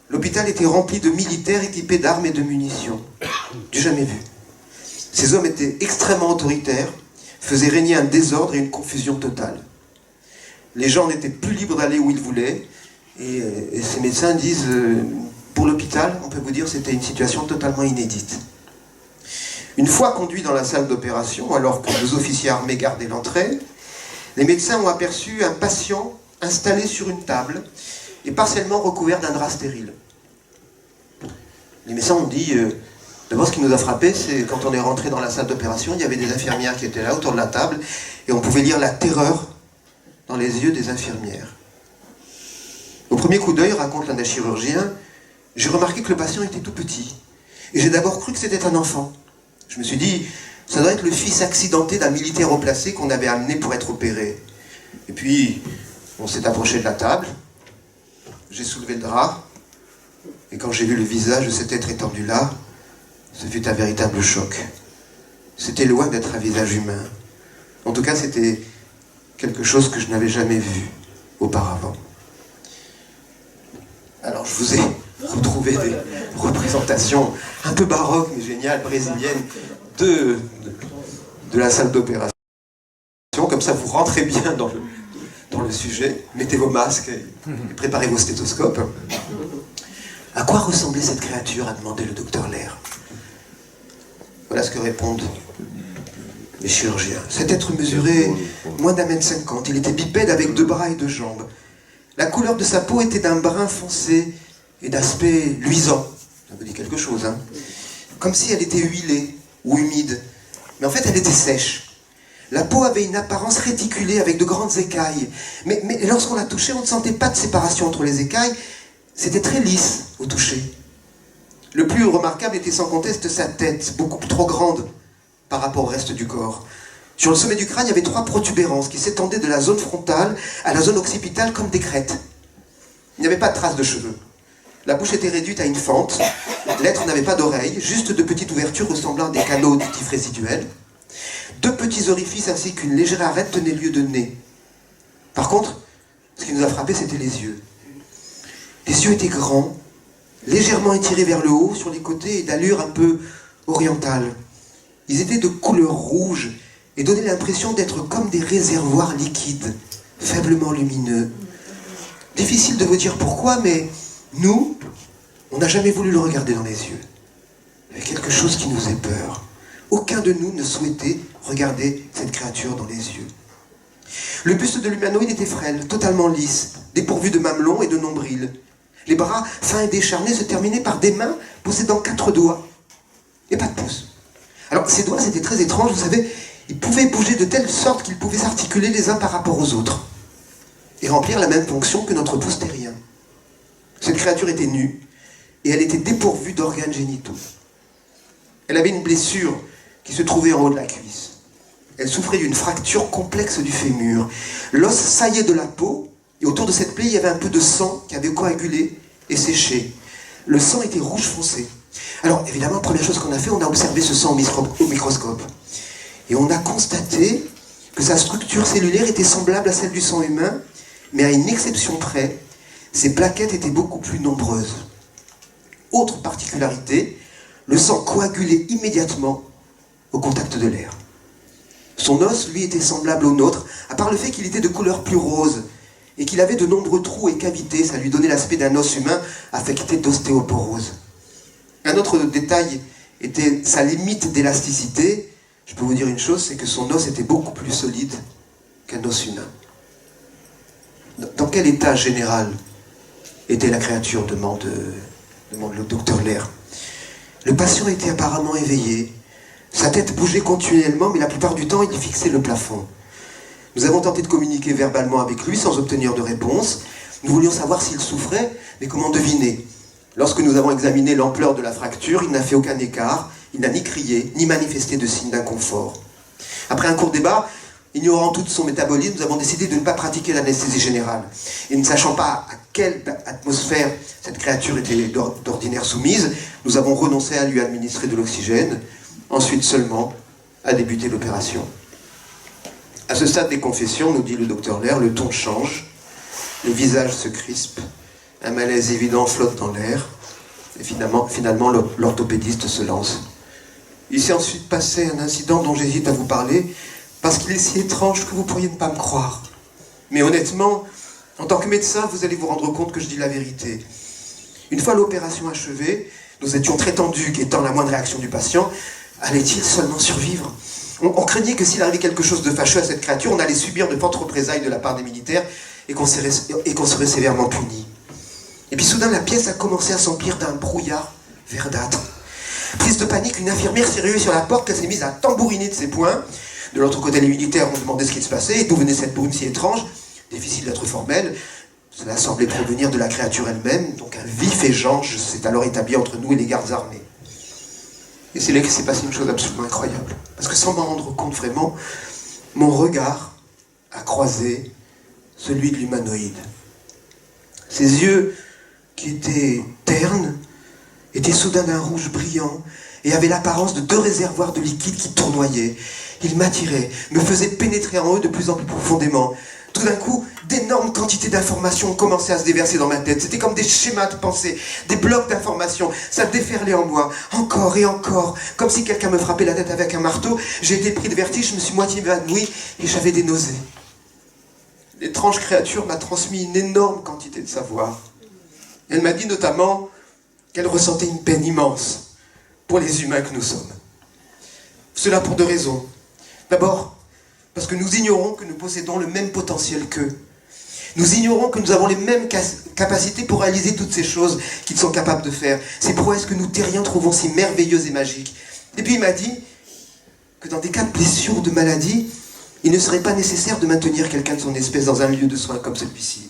l'hôpital était rempli de militaires équipés d'armes et de munitions. Du jamais vu. Ces hommes étaient extrêmement autoritaires, faisaient régner un désordre et une confusion totale. Les gens n'étaient plus libres d'aller où ils voulaient, et ces médecins disent, pour l'hôpital, on peut vous dire, c'était une situation totalement inédite. Une fois conduits dans la salle d'opération, alors que les officiers armés gardaient l'entrée, les médecins ont aperçu un patient installé sur une table et partiellement recouvert d'un drap stérile. Les médecins ont dit, d'abord ce qui nous a frappé, c'est quand on est rentré dans la salle d'opération, il y avait des infirmières qui étaient là autour de la table et on pouvait lire la terreur dans les yeux des infirmières. Au premier coup d'œil, raconte l'un des chirurgiens, j'ai remarqué que le patient était tout petit. Et j'ai d'abord cru que c'était un enfant. Je me suis dit, ça doit être le fils accidenté d'un militaire haut placé qu'on avait amené pour être opéré. Et puis, on s'est approché de la table, j'ai soulevé le drap, et quand j'ai vu le visage de cet être étendu là, ce fut un véritable choc. C'était loin d'être un visage humain. En tout cas, c'était quelque chose que je n'avais jamais vu auparavant. Alors, je vous ai retrouvé des représentations un peu baroques, mais géniales, brésiliennes, de la salle d'opération. Comme ça, vous rentrez bien dans le sujet, mettez vos masques et préparez vos stéthoscopes. À quoi ressemblait cette créature, a demandé le docteur Lair. Voilà ce que répondent les chirurgiens. Cet être mesurait moins d'1,50 m. Il était bipède avec 2 bras et 2 jambes. La couleur de sa peau était d'un brun foncé et d'aspect luisant. Ça vous dit quelque chose, hein? Comme si elle était huilée ou humide. Mais en fait, elle était sèche. La peau avait une apparence réticulée avec de grandes écailles. Mais lorsqu'on la touchait, on ne sentait pas de séparation entre les écailles. C'était très lisse au toucher. Le plus remarquable était sans conteste sa tête, beaucoup trop grande par rapport au reste du corps. Sur le sommet du crâne, il y avait 3 protubérances qui s'étendaient de la zone frontale à la zone occipitale comme des crêtes. Il n'y avait pas de traces de cheveux. La bouche était réduite à une fente. L'être n'avait pas d'oreilles, juste de petites ouvertures ressemblant à des canaux auditifs résiduels. 2 petits orifices ainsi qu'une légère arête tenaient lieu de nez. Par contre, ce qui nous a frappé, c'était les yeux. Les yeux étaient grands, légèrement étirés vers le haut, sur les côtés et d'allure un peu orientale. Ils étaient de couleur rouge et donnaient l'impression d'être comme des réservoirs liquides, faiblement lumineux. Difficile de vous dire pourquoi, mais nous, on n'a jamais voulu le regarder dans les yeux. Il y avait quelque chose qui nous faisait peur. Aucun de nous ne souhaitait regarder cette créature dans les yeux. Le buste de l'humanoïde était frêle, totalement lisse, dépourvu de mamelons et de nombril. Les bras, fins et décharnés, se terminaient par des mains possédant 4 doigts et pas de pouce. Alors, ces doigts, c'était très étrange, vous savez, ils pouvaient bouger de telle sorte qu'ils pouvaient s'articuler les uns par rapport aux autres et remplir la même fonction que notre pouce terrien. Cette créature était nue et elle était dépourvue d'organes génitaux. Elle avait une blessure qui se trouvait en haut de la cuisse. Elle souffrait d'une fracture complexe du fémur. L'os saillait de la peau et autour de cette plaie, il y avait un peu de sang qui avait coagulé et séché. Le sang était rouge foncé. Alors, évidemment, première chose qu'on a fait, on a observé ce sang au microscope. Et on a constaté que sa structure cellulaire était semblable à celle du sang humain, mais à une exception près, ses plaquettes étaient beaucoup plus nombreuses. Autre particularité, le sang coagulait immédiatement au contact de l'air. Son os, lui, était semblable au nôtre, à part le fait qu'il était de couleur plus rose, et qu'il avait de nombreux trous et cavités, ça lui donnait l'aspect d'un os humain affecté d'ostéoporose. Un autre détail était sa limite d'élasticité. Je peux vous dire une chose, c'est que son os était beaucoup plus solide qu'un os humain. Dans quel état général était la créature, demande le docteur Lair. Le patient était apparemment éveillé. Sa tête bougeait continuellement, mais la plupart du temps, il fixait le plafond. Nous avons tenté de communiquer verbalement avec lui sans obtenir de réponse. Nous voulions savoir s'il souffrait, mais comment deviner? Lorsque nous avons examiné l'ampleur de la fracture, il n'a fait aucun écart, il n'a ni crié, ni manifesté de signes d'inconfort. Après un court débat, ignorant tout son métabolisme, nous avons décidé de ne pas pratiquer l'anesthésie générale. Et ne sachant pas à quelle atmosphère cette créature était d'ordinaire soumise, nous avons renoncé à lui administrer de l'oxygène. Ensuite seulement, a débuté l'opération. À ce stade des confessions, nous dit le docteur Lair, le ton change, le visage se crispe, un malaise évident flotte dans l'air, et finalement l'orthopédiste se lance. Il s'est ensuite passé un incident dont j'hésite à vous parler, parce qu'il est si étrange que vous pourriez ne pas me croire. Mais honnêtement, en tant que médecin, vous allez vous rendre compte que je dis la vérité. Une fois l'opération achevée, nous étions très tendus, guettant la moindre réaction du patient. Allait-il seulement survivre ? On craignait que s'il arrivait quelque chose de fâcheux à cette créature, on allait subir de fortes représailles de la part des militaires et qu'on serait sévèrement puni. Et puis soudain, la pièce a commencé à s'emplir d'un brouillard verdâtre. Prise de panique, une infirmière s'est ruée sur la porte, elle s'est mise à tambouriner de ses poings. De l'autre côté, les militaires ont demandé ce qui se passait et d'où venait cette brume si étrange. Difficile d'être formel. Cela semblait provenir de la créature elle-même, donc un vif échange s'est alors établi entre nous et les gardes armés. Et c'est là qu'il s'est passé une chose absolument incroyable. Parce que sans m'en rendre compte vraiment, mon regard a croisé celui de l'humanoïde. Ses yeux, qui étaient ternes, étaient soudain d'un rouge brillant et avaient l'apparence de 2 réservoirs de liquide qui tournoyaient. Ils m'attiraient, me faisaient pénétrer en eux de plus en plus profondément. Tout d'un coup, d'énormes quantités d'informations ont commencé à se déverser dans ma tête. C'était comme des schémas de pensée, des blocs d'informations. Ça déferlait en moi, encore et encore, comme si quelqu'un me frappait la tête avec un marteau. J'ai été pris de vertige, je me suis moitié évanoui et j'avais des nausées. L'étrange créature m'a transmis une énorme quantité de savoir. Elle m'a dit notamment qu'elle ressentait une peine immense pour les humains que nous sommes. Cela pour 2 raisons. D'abord, parce que nous ignorons que nous possédons le même potentiel qu'eux. Nous ignorons que nous avons les mêmes capacités pour réaliser toutes ces choses qu'ils sont capables de faire. Ces prouesses que nous terriens trouvons si merveilleuses et magiques. Et puis il m'a dit que dans des cas de blessure ou de maladie, il ne serait pas nécessaire de maintenir quelqu'un de son espèce dans un lieu de soins comme celui-ci.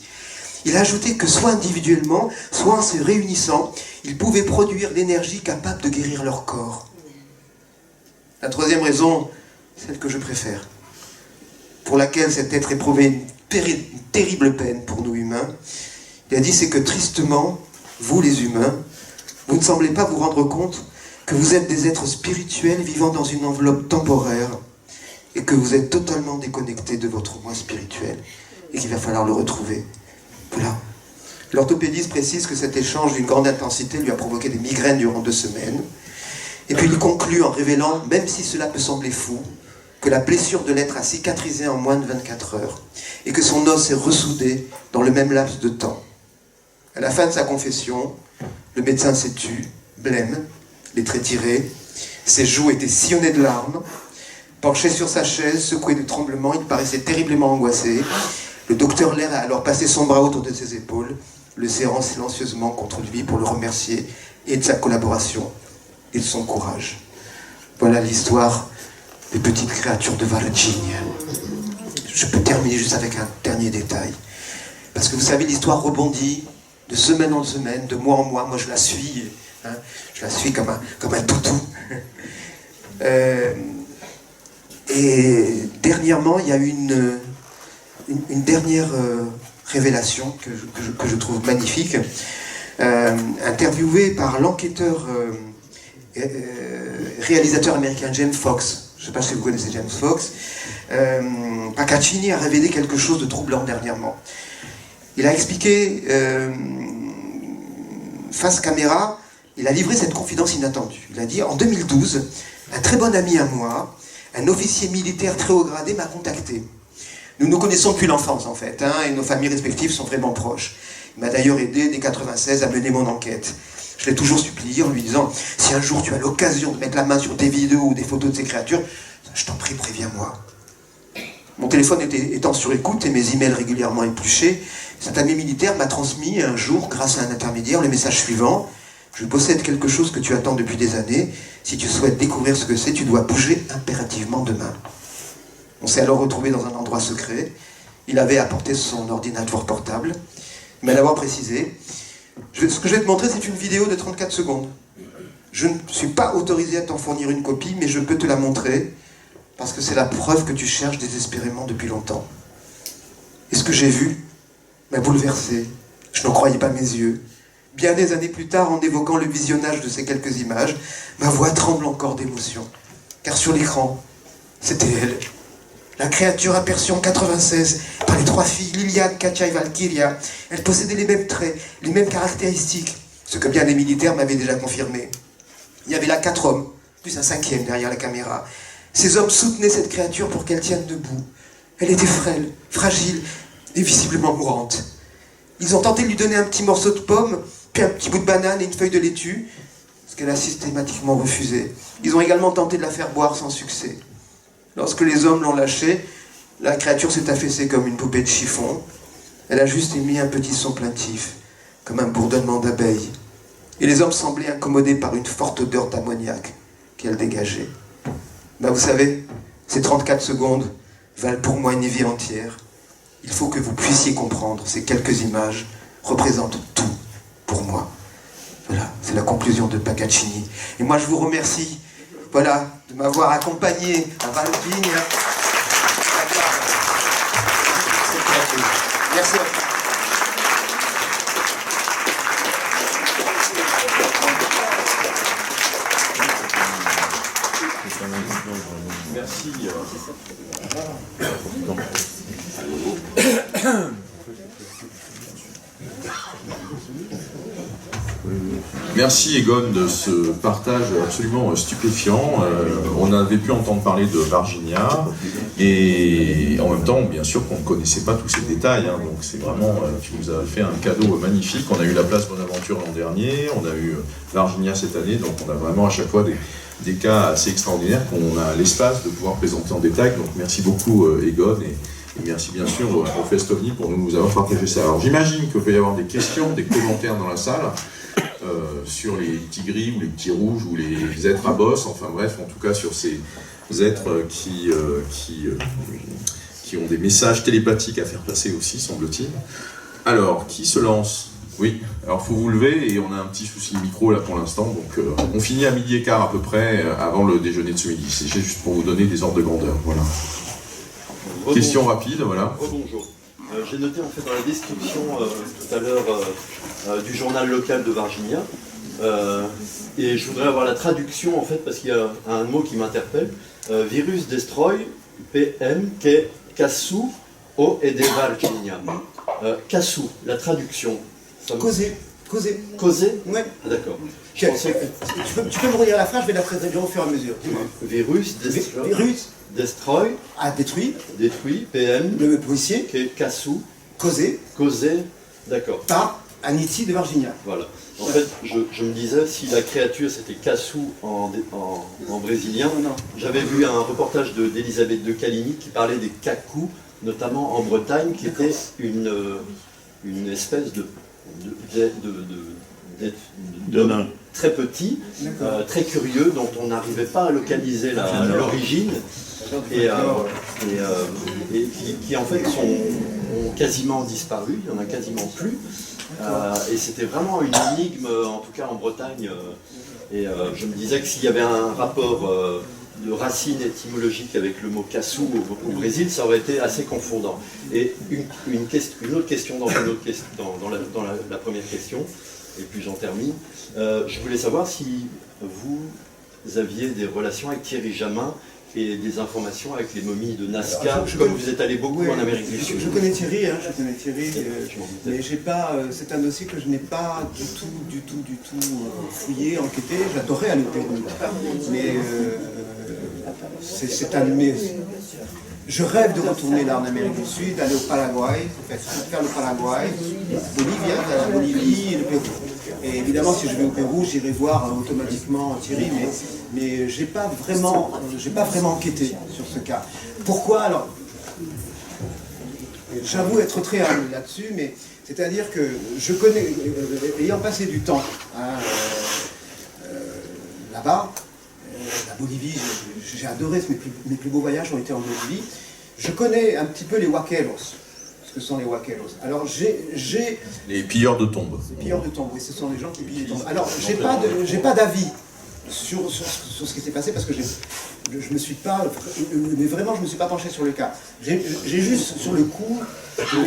Il a ajouté que soit individuellement, soit en se réunissant, ils pouvaient produire l'énergie capable de guérir leur corps. La 3e raison, celle que je préfère, pour laquelle cet être éprouvait une terrible peine pour nous humains, il a dit, c'est que tristement, vous les humains, vous ne semblez pas vous rendre compte que vous êtes des êtres spirituels vivant dans une enveloppe temporaire et que vous êtes totalement déconnectés de votre moi spirituel et qu'il va falloir le retrouver. Voilà. L'orthopédiste précise que cet échange d'une grande intensité lui a provoqué des migraines durant 2 semaines. Et puis il conclut en révélant, même si cela peut sembler fou, que la blessure de l'être a cicatrisé en moins de 24 heures et que son os est ressoudé dans le même laps de temps. À la fin de sa confession, le médecin s'est tu, blême, les traits tirés, ses joues étaient sillonnées de larmes. Penché sur sa chaise, secoué de tremblements, il paraissait terriblement angoissé. Le docteur Lair a alors passé son bras autour de ses épaules, le serrant silencieusement contre lui pour le remercier et de sa collaboration et de son courage. Voilà l'histoire des petites créatures de Virginia. Je peux terminer juste avec un dernier détail. Parce que vous savez, l'histoire rebondit de semaine en semaine, de mois en mois. Moi, je la suis. Je la suis comme un toutou. Et dernièrement, il y a eu une dernière révélation que je trouve magnifique. Interviewé par l'enquêteur réalisateur américain James Fox. Je ne sais pas si vous connaissez James Fox. Paccaccini a révélé quelque chose de troublant dernièrement. Il a expliqué, face caméra, il a livré cette confidence inattendue. Il a dit, en 2012, un très bon ami à moi, un officier militaire très haut gradé, m'a contacté. Nous nous connaissons depuis l'enfance, en fait, et nos familles respectives sont vraiment proches. Il m'a d'ailleurs aidé, dès 1996, à mener mon enquête. Je l'ai toujours supplié en lui disant, si un jour tu as l'occasion de mettre la main sur des vidéos ou des photos de ces créatures, je t'en prie, préviens-moi. Mon téléphone étant sur écoute et mes emails régulièrement épluchés, cet ami militaire m'a transmis un jour, grâce à un intermédiaire, le message suivant. Je possède quelque chose que tu attends depuis des années. Si tu souhaites découvrir ce que c'est, tu dois bouger impérativement demain. On s'est alors retrouvés dans un endroit secret. Il avait apporté son ordinateur portable. Il m'a d'abord précisé. Ce que je vais te montrer, c'est une vidéo de 34 secondes. Je ne suis pas autorisé à t'en fournir une copie, mais je peux te la montrer parce que c'est la preuve que tu cherches désespérément depuis longtemps. Et ce que j'ai vu m'a bouleversé. Je n'en croyais pas mes yeux. Bien des années plus tard, en évoquant le visionnage de ces quelques images, ma voix tremble encore d'émotion. Car sur l'écran, C'était elle. La créature aperçue en 96 par les 3 filles, Liliane, Katia et Valkyria. Elle possédait les mêmes traits, les mêmes caractéristiques, ce que bien des militaires m'avaient déjà confirmé. Il y avait là 4 hommes, plus un 5e derrière la caméra. Ces hommes soutenaient cette créature pour qu'elle tienne debout. Elle était frêle, fragile et visiblement mourante. Ils ont tenté de lui donner un petit morceau de pomme, puis un petit bout de banane et une feuille de laitue, ce qu'elle a systématiquement refusé. Ils ont également tenté de la faire boire sans succès. Lorsque les hommes l'ont lâchée, la créature s'est affaissée comme une poupée de chiffon. Elle a juste émis un petit son plaintif, comme un bourdonnement d'abeilles. Et les hommes semblaient incommodés par une forte odeur d'ammoniac qu'elle dégageait. Ben vous savez, ces 34 secondes valent pour moi une vie entière. Il faut que vous puissiez comprendre, ces quelques images représentent tout pour moi. Voilà, c'est la conclusion de Paccaccini. Et moi je vous remercie, voilà, de m'avoir accompagné à Valvigne. Merci à vous. Merci. Merci Egon de ce partage absolument stupéfiant. On avait pu entendre parler de Varginia et en même temps, bien sûr qu'on ne connaissait pas tous ces détails. Hein, donc c'est vraiment, tu nous as fait un cadeau magnifique. On a eu la place Bonaventure l'an dernier, on a eu Varginia cette année, donc on a vraiment à chaque fois des cas assez extraordinaires qu'on a l'espace de pouvoir présenter en détail. Donc merci beaucoup Egon et merci bien sûr au Festovni pour nous avoir partagé ça. Alors j'imagine qu'il peut y avoir des questions, des commentaires dans la salle sur les petits gris ou les petits rouges ou les êtres à bosse, enfin bref, en tout cas sur ces êtres qui ont des messages télépathiques à faire passer aussi, semble-t-il. Alors, qui se lance? Oui, alors il faut vous lever et on a un petit souci de micro là pour l'instant, donc on finit à 12h15 à peu près avant le déjeuner de ce midi. C'est juste pour vous donner des ordres de grandeur, voilà. Question rapide, voilà. Bonjour. J'ai noté en fait dans la description tout à l'heure du journal local de Varginia, et je voudrais avoir la traduction en fait parce qu'il y a un mot qui m'interpelle. Virus destroy PM Kassu O et des Varginia. Kassu, la traduction. Causer. Ouais. Ah, d'accord. Tu peux me redire la phrase, je vais la traduire au fur et à mesure. Virus destroy. A détruit. PM. Le policier. Kassu. Causé. D'accord. Par Aniti de Varginia. Voilà. En fait, je me disais, si la créature c'était Kassu en brésilien, j'avais vu un reportage d'Elisabeth de Caligny qui parlait des Kaku, notamment en Bretagne, qui était une espèce de très petit, très curieux, dont on n'arrivait pas à localiser l'origine, et qui en fait ont quasiment disparu, il n'y en a quasiment plus. Et c'était vraiment une énigme, en tout cas en Bretagne. Et je me disais que s'il y avait un rapport de racine étymologique avec le mot Kassu au Brésil, ça aurait été assez confondant. Et une autre question dans la première question, et puis j'en termine. Je voulais savoir si vous aviez des relations avec Thierry Jamin et des informations avec les momies de Nazca, comme vous êtes allé beaucoup en Amérique du Sud. Je connais Thierry, mais j'ai pas. C'est un dossier que je n'ai pas du tout fouillé, enquêté. J'adorais aller au Pérou, mais c'est un de mes. Je rêve de retourner là en Amérique du Sud, aller au Paraguay, faire le Paraguay, la Bolivie et le Pérou. Et évidemment, si je vais au Pérou, j'irai voir automatiquement Thierry, mais j'ai pas vraiment enquêté sur ce cas. Pourquoi alors? J'avoue être très humble là-dessus, mais c'est-à-dire que je connais, ayant passé du temps là-bas, la Bolivie, j'ai adoré, mes plus beaux voyages ont été en Bolivie. Je connais un petit peu les Huaqueros, ce que sont les Huaqueros. Alors les pilleurs de tombes. Les pilleurs de tombes, oui, ce sont les gens qui pillent les tombes. Alors j'ai pas d'avis sur ce qui s'est passé parce que je me suis pas, mais vraiment je me suis pas penché sur le cas. J'ai juste sur le coup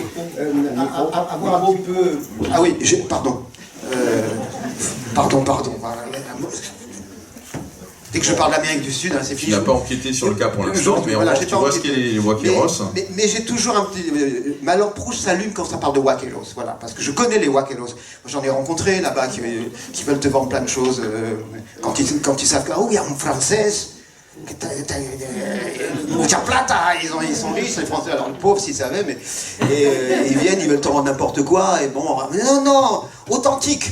avoir un petit peu. Ah oui, pardon. Pardon. Dès que je parle d'Amérique du Sud, hein, c'est Tu fini. n'as pas empiété sur le cas pour l'instant, mais Voilà, en j'ai revanche, tu pas vois ce empiété. qu'est les Wakeros. Mais j'ai toujours un petit... ma langue rouge s'allume quand ça parle de Wakeros, voilà, parce que je connais les Wakeros. Moi, j'en ai rencontré là-bas qui veulent te vendre plein de choses quand ils savent que, oh, il y a un français, mucha plata, ils sont riches, les Français, alors les pauvres s'ils savaient, mais ils viennent, ils veulent te rendre n'importe quoi, et bon, mais non, authentique.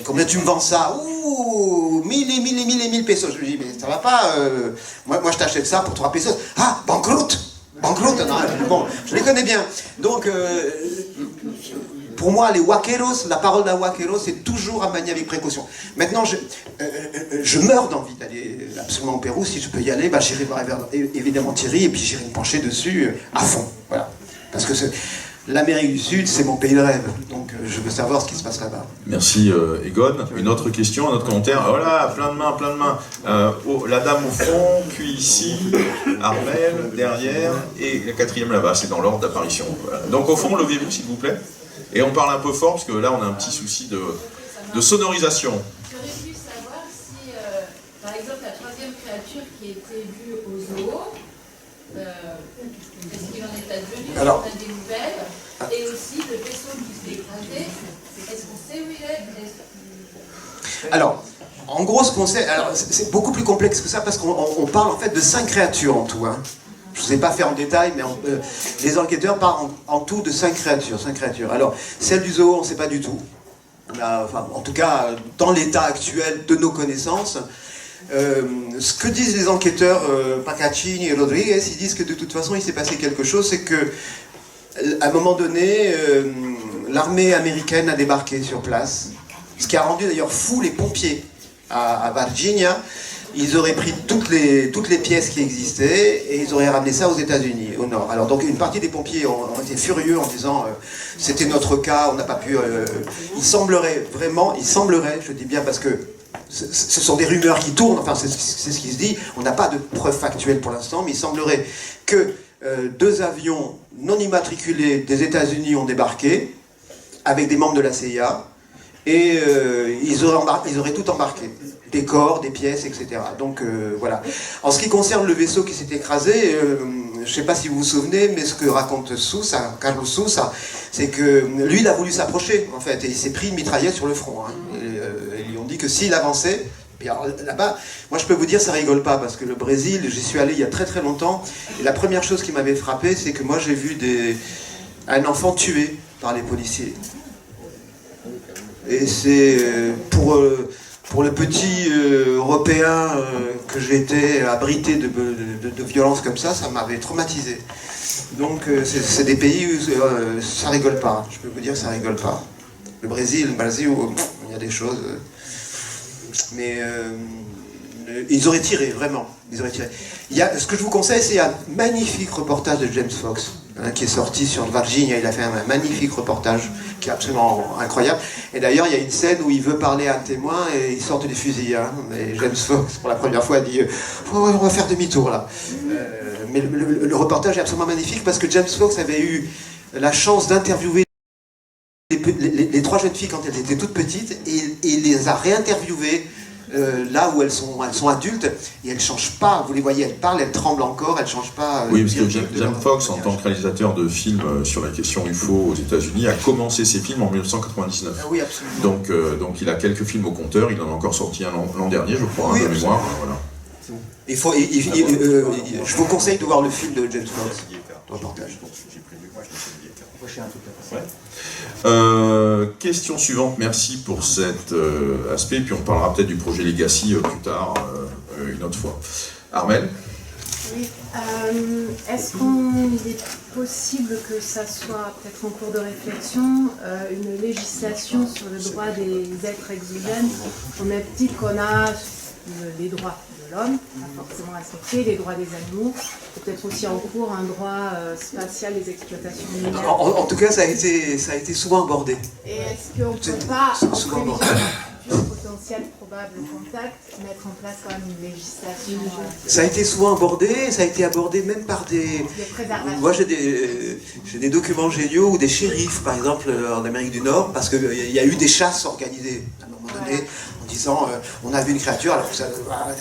Combien tu me vends ça? Ouh, 1000 pesos. Je lui dis, mais ça va pas. Moi, je t'achète ça pour 3 pesos. Ah, banqueroute. Non, bon, je les connais bien. Donc, pour moi, les Wakeros, la parole d'un Wakero, c'est toujours à manier avec précaution. Maintenant, je meurs d'envie d'aller absolument au Pérou. Si je peux y aller, bah, j'irai voir évidemment Thierry, et puis j'irai me pencher dessus à fond. Voilà. Parce que l'Amérique du Sud, c'est mon pays de rêve, donc je veux savoir ce qui se passe là-bas. Merci Egon. Une autre question, un autre commentaire. Voilà, plein de mains. La dame au fond, puis ici, Armel, derrière, et la quatrième là-bas, c'est dans l'ordre d'apparition. Voilà. Donc au fond, levez-vous s'il vous plaît. Et on parle un peu fort, parce que là on a un petit souci de sonorisation. J'aurais pu savoir si, par exemple, la troisième créature qui était vue au zoo, est-ce qu'il en est advenu? Alors, on a des nouvelles. Et aussi le vaisseau qui s'est écrasé, est-ce qu'on sait où il est? Alors, en gros, ce qu'on sait, alors c'est beaucoup plus complexe que ça parce qu'on parle en fait de 5 créatures en tout. Hein. Je ne sais pas faire en détail, mais les enquêteurs parlent en tout de 5 créatures. Alors, celle du zoo, on ne sait pas du tout. En tout cas, dans l'état actuel de nos connaissances, ce que disent les enquêteurs Pacacini et Rodriguez, ils disent que de toute façon, il s'est passé quelque chose, c'est que à un moment donné, l'armée américaine a débarqué sur place, ce qui a rendu d'ailleurs fou les pompiers à Virginia. Ils auraient pris toutes les pièces qui existaient et ils auraient ramené ça aux États-Unis, au nord. Alors donc une partie des pompiers ont été furieux en disant c'était notre cas, on n'a pas pu. Il semblerait, je dis bien parce que ce sont des rumeurs qui tournent, enfin c'est ce qui se dit, on n'a pas de preuves factuelles pour l'instant, mais il semblerait que 2 avions non immatriculés des États-Unis ont débarqué avec des membres de la CIA et ils auraient tout embarqué, des corps, des pièces, etc. Donc voilà. En ce qui concerne le vaisseau qui s'est écrasé, je ne sais pas si vous vous souvenez, mais ce que raconte Carlos Sousa, c'est que lui il a voulu s'approcher en fait et il s'est pris une mitraillette sur le front. Hein. Ils lui ont dit que s'il avançait. Et alors là-bas, moi je peux vous dire, ça rigole pas, parce que le Brésil, j'y suis allé il y a très très longtemps, et la première chose qui m'avait frappé, c'est que moi j'ai vu un enfant tué par les policiers. Et c'est pour le petit Européen que j'étais abrité de violences comme ça m'avait traumatisé. Donc c'est des pays où ça rigole pas, je peux vous dire, ça rigole pas. Le Brésil, il y a des choses... Mais ils auraient tiré, vraiment. Ils auraient tiré. Ce que je vous conseille, c'est un magnifique reportage de James Fox, hein, qui est sorti sur Virginia. Il a fait un magnifique reportage qui est absolument incroyable. Et d'ailleurs, il y a une scène où il veut parler à un témoin et il sort des fusils. Hein. Et James Fox, pour la première fois, dit oh, on va faire demi-tour là. Mais le reportage est absolument magnifique parce que James Fox avait eu la chance d'interviewer les 3 jeunes filles quand elles étaient toutes petites et il les a réinterviewées là où elles sont adultes et elles ne changent pas. Vous les voyez, elles parlent, elles tremblent encore, elles ne changent pas. Oui, parce que James Fox, en tant que réalisateur de films sur la question UFO aux États-Unis, a commencé ses films en 1999. Ah oui, absolument. Donc il a quelques films au compteur, il en a encore sorti un l'an dernier, je crois, oui, de mémoire. Voilà. Je vous conseille de voir le film de James Fox. Reportage. Question suivante, merci pour cet aspect, puis on parlera peut-être du projet Legacy plus tard, une autre fois. Armel? Oui. Est-ce qu'il est possible que ça soit, peut-être en cours de réflexion, une législation sur le droit des êtres exogènes, au même titre qu'on a les droits de l'homme, pas forcément respectés, les droits des animaux, peut-être aussi en cours un droit spatial des exploitations minières. En tout cas, ça a été souvent abordé. Et est-ce qu'on ne peut pas, en prévision d'un potentiel probable contact, mettre en place quand même une législation Ça a été souvent abordé, ça a été abordé même par des... Moi j'ai des documents géniaux où des shérifs, par exemple, en Amérique du Nord, parce qu'il y a eu des chasses organisées à un moment donné, en disant on a vu une créature, alors ça,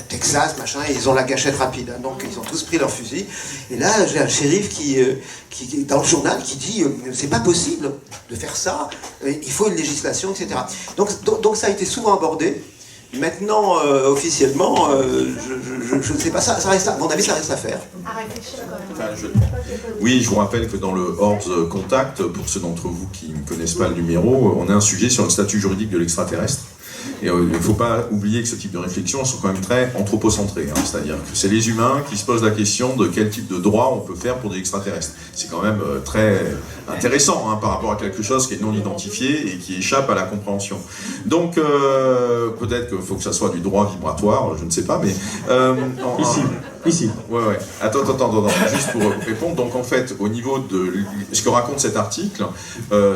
Texas, machin, et ils ont la gâchette rapide, hein, donc ils ont tous pris leur fusil. Et là, j'ai un shérif qui dans le journal qui dit c'est pas possible de faire ça, il faut une législation, etc. Donc ça a été souvent abordé. Maintenant, officiellement, je ne sais pas, ça reste à mon avis, ça reste à faire. À réfléchir quand même. Enfin, oui, je vous rappelle que dans le Hors Contact, pour ceux d'entre vous qui ne connaissent pas le numéro, on a un sujet sur le statut juridique de l'extraterrestre. Et il ne faut pas oublier que ce type de réflexions sont quand même très anthropocentrées. Hein, c'est-à-dire que c'est les humains qui se posent la question de quel type de droit on peut faire pour des extraterrestres. C'est quand même très intéressant hein, par rapport à quelque chose qui est non identifié et qui échappe à la compréhension. Donc peut-être qu'il faut que ça soit du droit vibratoire, je ne sais pas, mais... Ici. Ouais. Attends, juste pour répondre. Donc en fait, au niveau de ce que raconte cet article,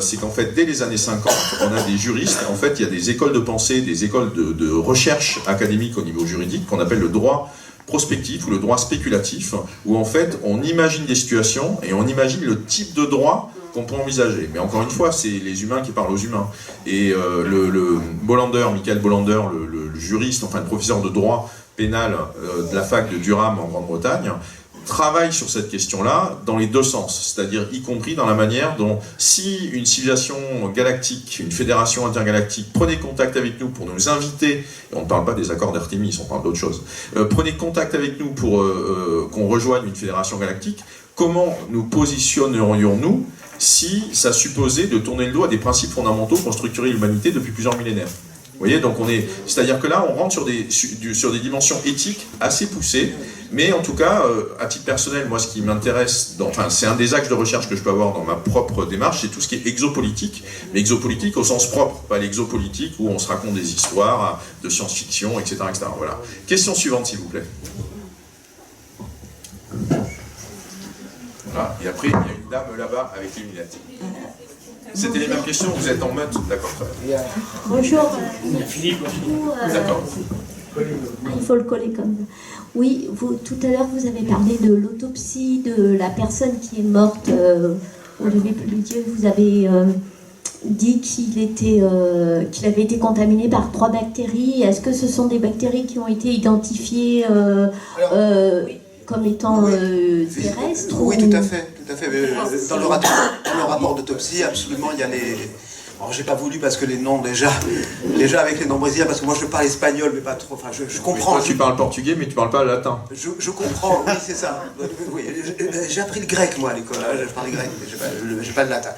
c'est qu'en fait, dès les années 50, on a des juristes, en fait, il y a des écoles de pensée, des écoles de recherche académique au niveau juridique, qu'on appelle le droit prospectif ou le droit spéculatif, où en fait, on imagine des situations et on imagine le type de droit qu'on peut envisager. Mais encore une fois, c'est les humains qui parlent aux humains. Et Michael Bolander, le juriste, enfin le professeur de droit pénal de la fac de Durham en Grande-Bretagne, travaille sur cette question-là dans les deux sens, c'est-à-dire y compris dans la manière dont si une civilisation galactique, une fédération intergalactique prenait contact avec nous pour nous inviter, et on ne parle pas des accords d'Artémis, on parle d'autre chose, prenait contact avec nous pour qu'on rejoigne une fédération galactique, comment nous positionnerions-nous si ça supposait de tourner le dos à des principes fondamentaux pour structurer l'humanité depuis plusieurs millénaires? Vous voyez, donc c'est-à-dire que là, on rentre sur des dimensions éthiques assez poussées, mais en tout cas, à titre personnel, moi, ce qui m'intéresse, c'est un des axes de recherche que je peux avoir dans ma propre démarche, c'est tout ce qui est exopolitique, mais exopolitique au sens propre, pas l'exopolitique où on se raconte des histoires de science-fiction, etc., etc. Voilà. Question suivante, s'il vous plaît. Voilà. Et après, il y a une dame là-bas avec les lunettes. C'était les mêmes questions, vous êtes en meute, d'accord. Bonjour. D'accord. Il faut le coller comme ça. Oui, tout à l'heure vous avez parlé de l'autopsie de la personne qui est morte au début Dieu. Vous avez dit qu'il avait été contaminé par 3 bactéries. Est-ce que ce sont des bactéries qui ont été identifiées comme étant terrestres? Oui, tout à fait. Dans le rapport d'autopsie, absolument, il y a les... Alors, j'ai pas voulu parce que les noms, déjà avec les noms brésiliens, parce que moi je parle espagnol, mais pas trop, enfin je comprends. Toi, tu parles portugais, mais tu parles pas latin. Je comprends, oui, c'est ça. Oui, j'ai appris le grec, moi, à l'école, je parle grec, mais j'ai pas le latin.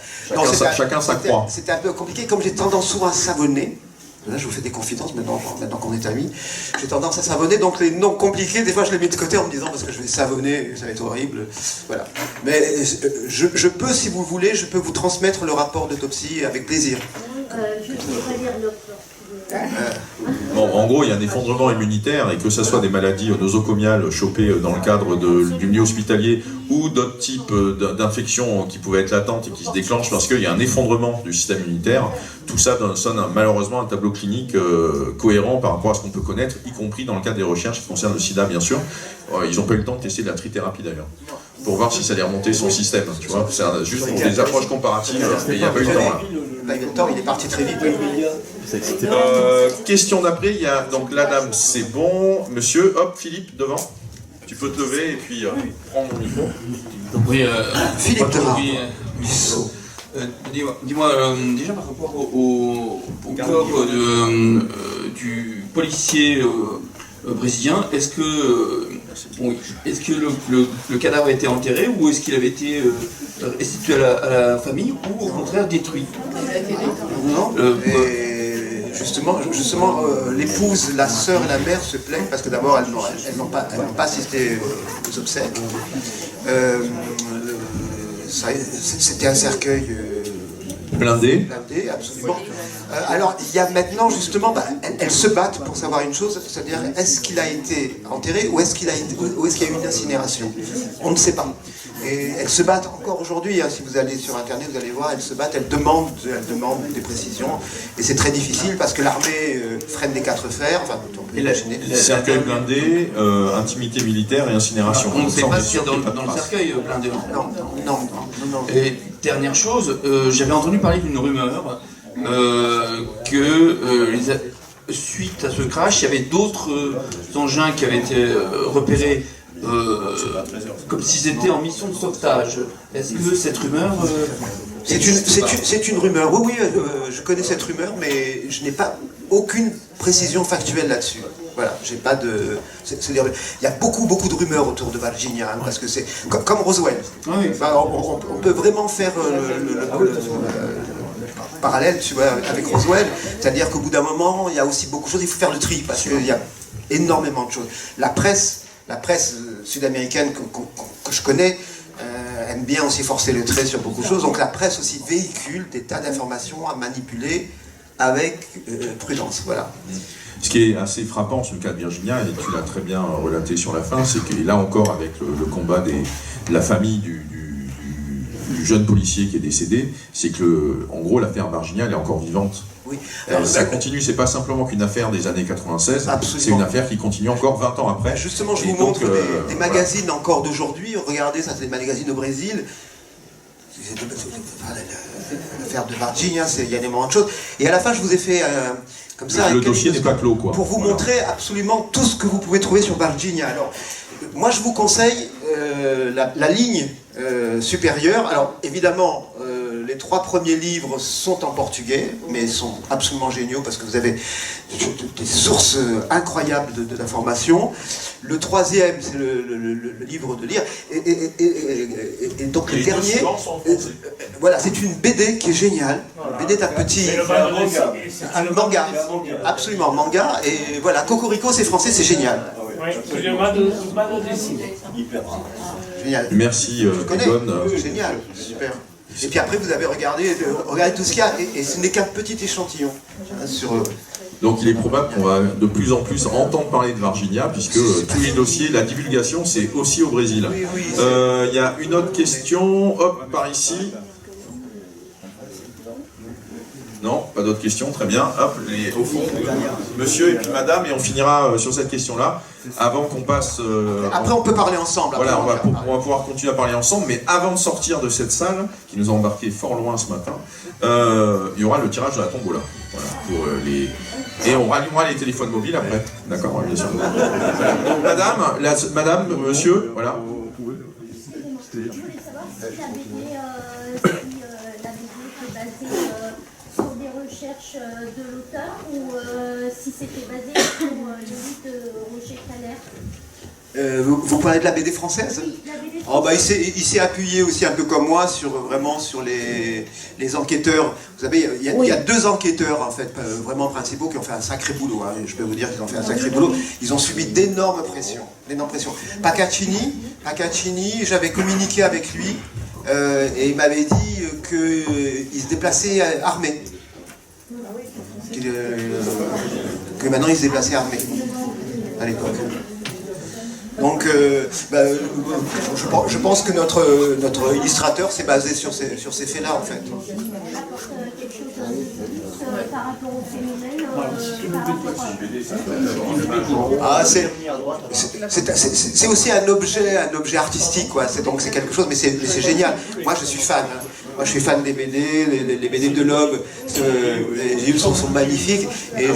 Chacun sa croix. C'était un peu compliqué, comme j'ai tendance souvent à savonner. Là, je vous fais des confidences maintenant qu'on est amis. J'ai tendance à savonner, donc les noms compliqués, des fois je les mets de côté en me disant parce que je vais savonner, ça va être horrible. Voilà. Mais je peux, si vous voulez, je peux vous transmettre le rapport d'autopsie avec plaisir. Je voudrais lire le... Bon, en gros, il y a un effondrement immunitaire et que ce soit des maladies nosocomiales chopées dans le cadre du milieu hospitalier ou d'autres types d'infections qui pouvaient être latentes et qui se déclenchent parce qu'il y a un effondrement du système immunitaire, tout ça donne malheureusement un tableau clinique cohérent par rapport à ce qu'on peut connaître, y compris dans le cadre des recherches qui concernent le sida, bien sûr. Ils n'ont pas eu le temps de tester de la trithérapie d'ailleurs, pour voir si ça allait remonter son système, tu vois, c'est juste pour des approches comparatives, mais il n'y a pas eu le temps là. Il est parti très vite. Question d'après, il y a donc la dame, c'est bon. Monsieur, hop, Philippe, devant. Tu peux te lever et puis prendre mon micro. Oui, Philippe devant. Dis-moi, déjà par rapport au corps du policier brésilien, est-ce que le cadavre a été enterré ou est-ce qu'il avait été restitué à la famille ou au contraire détruit? Non. Justement, l'épouse, la sœur et la mère se plaignent parce que d'abord elles n'ont pas assisté aux obsèques. C'était un cercueil blindé, absolument. Alors il y a maintenant justement, elles se battent pour savoir une chose, c'est-à-dire est-ce qu'il a été enterré ou est-ce qu'il y a eu une incinération? On ne sait pas. Et elles se battent encore aujourd'hui, hein, si vous allez sur internet, vous allez voir, elles se battent, elles demandent des précisions. Et c'est très difficile parce que l'armée freine des 4 fers, enfin, on peut imaginer. Cercueil blindé, intimité militaire et incinération. On ne sait pas s'il y a dans le cercueil blindé. Non. Et dernière chose, j'avais entendu parler d'une rumeur que suite à ce crash, il y avait d'autres engins qui avaient été repérés comme s'ils étaient en mission de sauvetage. Est-ce que cette rumeur... C'est une rumeur, oui, je connais cette rumeur, mais je n'ai pas aucune précision factuelle là-dessus. Voilà, j'ai pas de... C'est-à-dire, il y a beaucoup de rumeurs autour de Virginia, hein, parce que c'est comme Roswell. Oui. Enfin, on peut vraiment faire le parallèle, tu vois, avec Roswell. C'est-à-dire qu'au bout d'un moment, il y a aussi beaucoup de choses, il faut faire le tri, parce qu'il y a énormément de choses. La presse sud-américaine que je connais, aime bien aussi forcer le trait sur beaucoup de choses. Donc la presse aussi véhicule des tas d'informations à manipuler avec prudence. Voilà. Ce qui est assez frappant sur le cas de Virginia, et tu l'as très bien relaté sur la fin, c'est que là encore avec le combat de la famille du jeune policier qui est décédé, c'est que en gros l'affaire Virginia elle est encore vivante. Oui. Ça continue, c'est pas simplement qu'une affaire des années 96, Absolument. c'est une affaire qui continue encore 20 ans après. Justement, je Et vous donc, montre des magazines encore d'aujourd'hui. Regardez, ça c'est des magazines au Brésil. L'affaire de Virginia, il y a énormément de choses. Et à la fin, je vous ai fait comme ça. Le dossier n'est pas clos, quoi. Pour vous montrer absolument tout ce que vous pouvez trouver sur Virginia. Alors, moi, je vous conseille la ligne supérieure. Alors, évidemment, les 3 premiers livres sont en portugais, mais sont absolument géniaux parce que vous avez des sources incroyables d'informations. Le 3e, c'est le livre de lire. Et donc, le dernier, voilà, c'est une BD qui est géniale. Une BD d'un petit... Un manga. Absolument, manga. Et voilà, Cocorico, c'est français, c'est génial. Génial. Merci, Egon. Génial, super. Et puis après, vous avez regardé tout ce qu'il y a, et ce n'est qu'un petit échantillon. Hein, Donc il est probable qu'on va de plus en plus entendre parler de Virginia, puisque tous les dossiers, la divulgation, c'est aussi au Brésil. Il y a une autre question, hop, par ici. Non, pas d'autres questions, très bien. Hop, au fond, monsieur et puis madame, et on finira sur cette question-là, avant qu'on passe... Après, on peut parler ensemble. Voilà, on va pouvoir continuer à parler ensemble, mais avant de sortir de cette salle, qui nous a embarqué fort loin ce matin, il y aura le tirage de la tombola. Voilà, pour les... Et on rallumera les téléphones mobiles après. D'accord, bien sûr. Donc, madame, monsieur, voilà. Je voulais savoir si la BD était basée sur des recherches de l'auteur ou si c'était basé sur les livres de Roger Thaler. Vous parlez de la BD française? Oui, la BD française. Oh, bah, il s'est appuyé aussi un peu comme moi vraiment sur les enquêteurs. Vous savez, il y a 2 enquêteurs en fait, vraiment principaux qui ont fait un sacré boulot. Hein. Je peux vous dire qu'ils ont fait un sacré boulot. Ils ont subi d'énormes pressions. Paccaccini, j'avais communiqué avec lui et il m'avait dit qu'il se déplaçait armé. Que maintenant il se déplaçait armé à l'époque. Donc, je pense que notre illustrateur s'est basé sur ces faits-là, en fait. Quelque chose de plus par rapport au phénomène, c'est aussi un objet artistique, quoi. Donc c'est quelque chose, mais c'est génial. Moi, je suis fan. Hein. Moi, je suis fan des BD, les BD de Loeb, les illustrations sont magnifiques. Et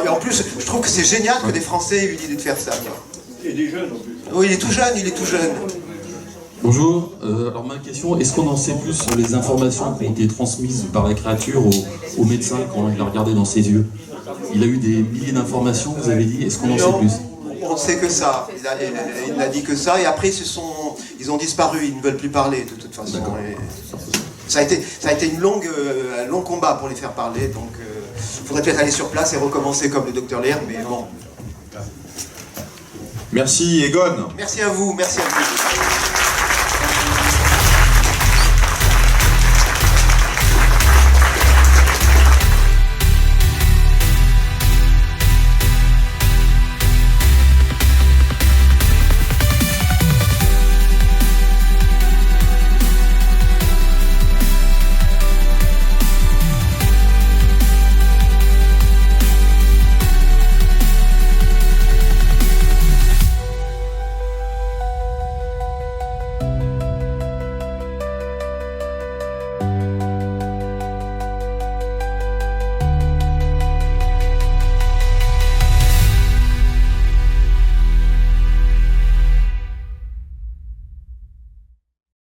en plus, je trouve que c'est génial que des Français aient eu l'idée de faire ça, quoi. Il est des jeunes en plus. Oui, il est tout jeune, Bonjour, alors ma question, est-ce qu'on en sait plus sur les informations qui ont été transmises par la créature au médecin quand il a regardé dans ses yeux? Il a eu des milliers d'informations, vous avez dit, est-ce qu'on en sait plus? On ne sait que ça, il n'a dit que ça, et après ils ont disparu, ils ne veulent plus parler de toute façon. Ça a été un long combat pour les faire parler, donc il faudrait peut-être aller sur place et recommencer comme le docteur Laird, mais bon. Merci Egon. Merci à vous.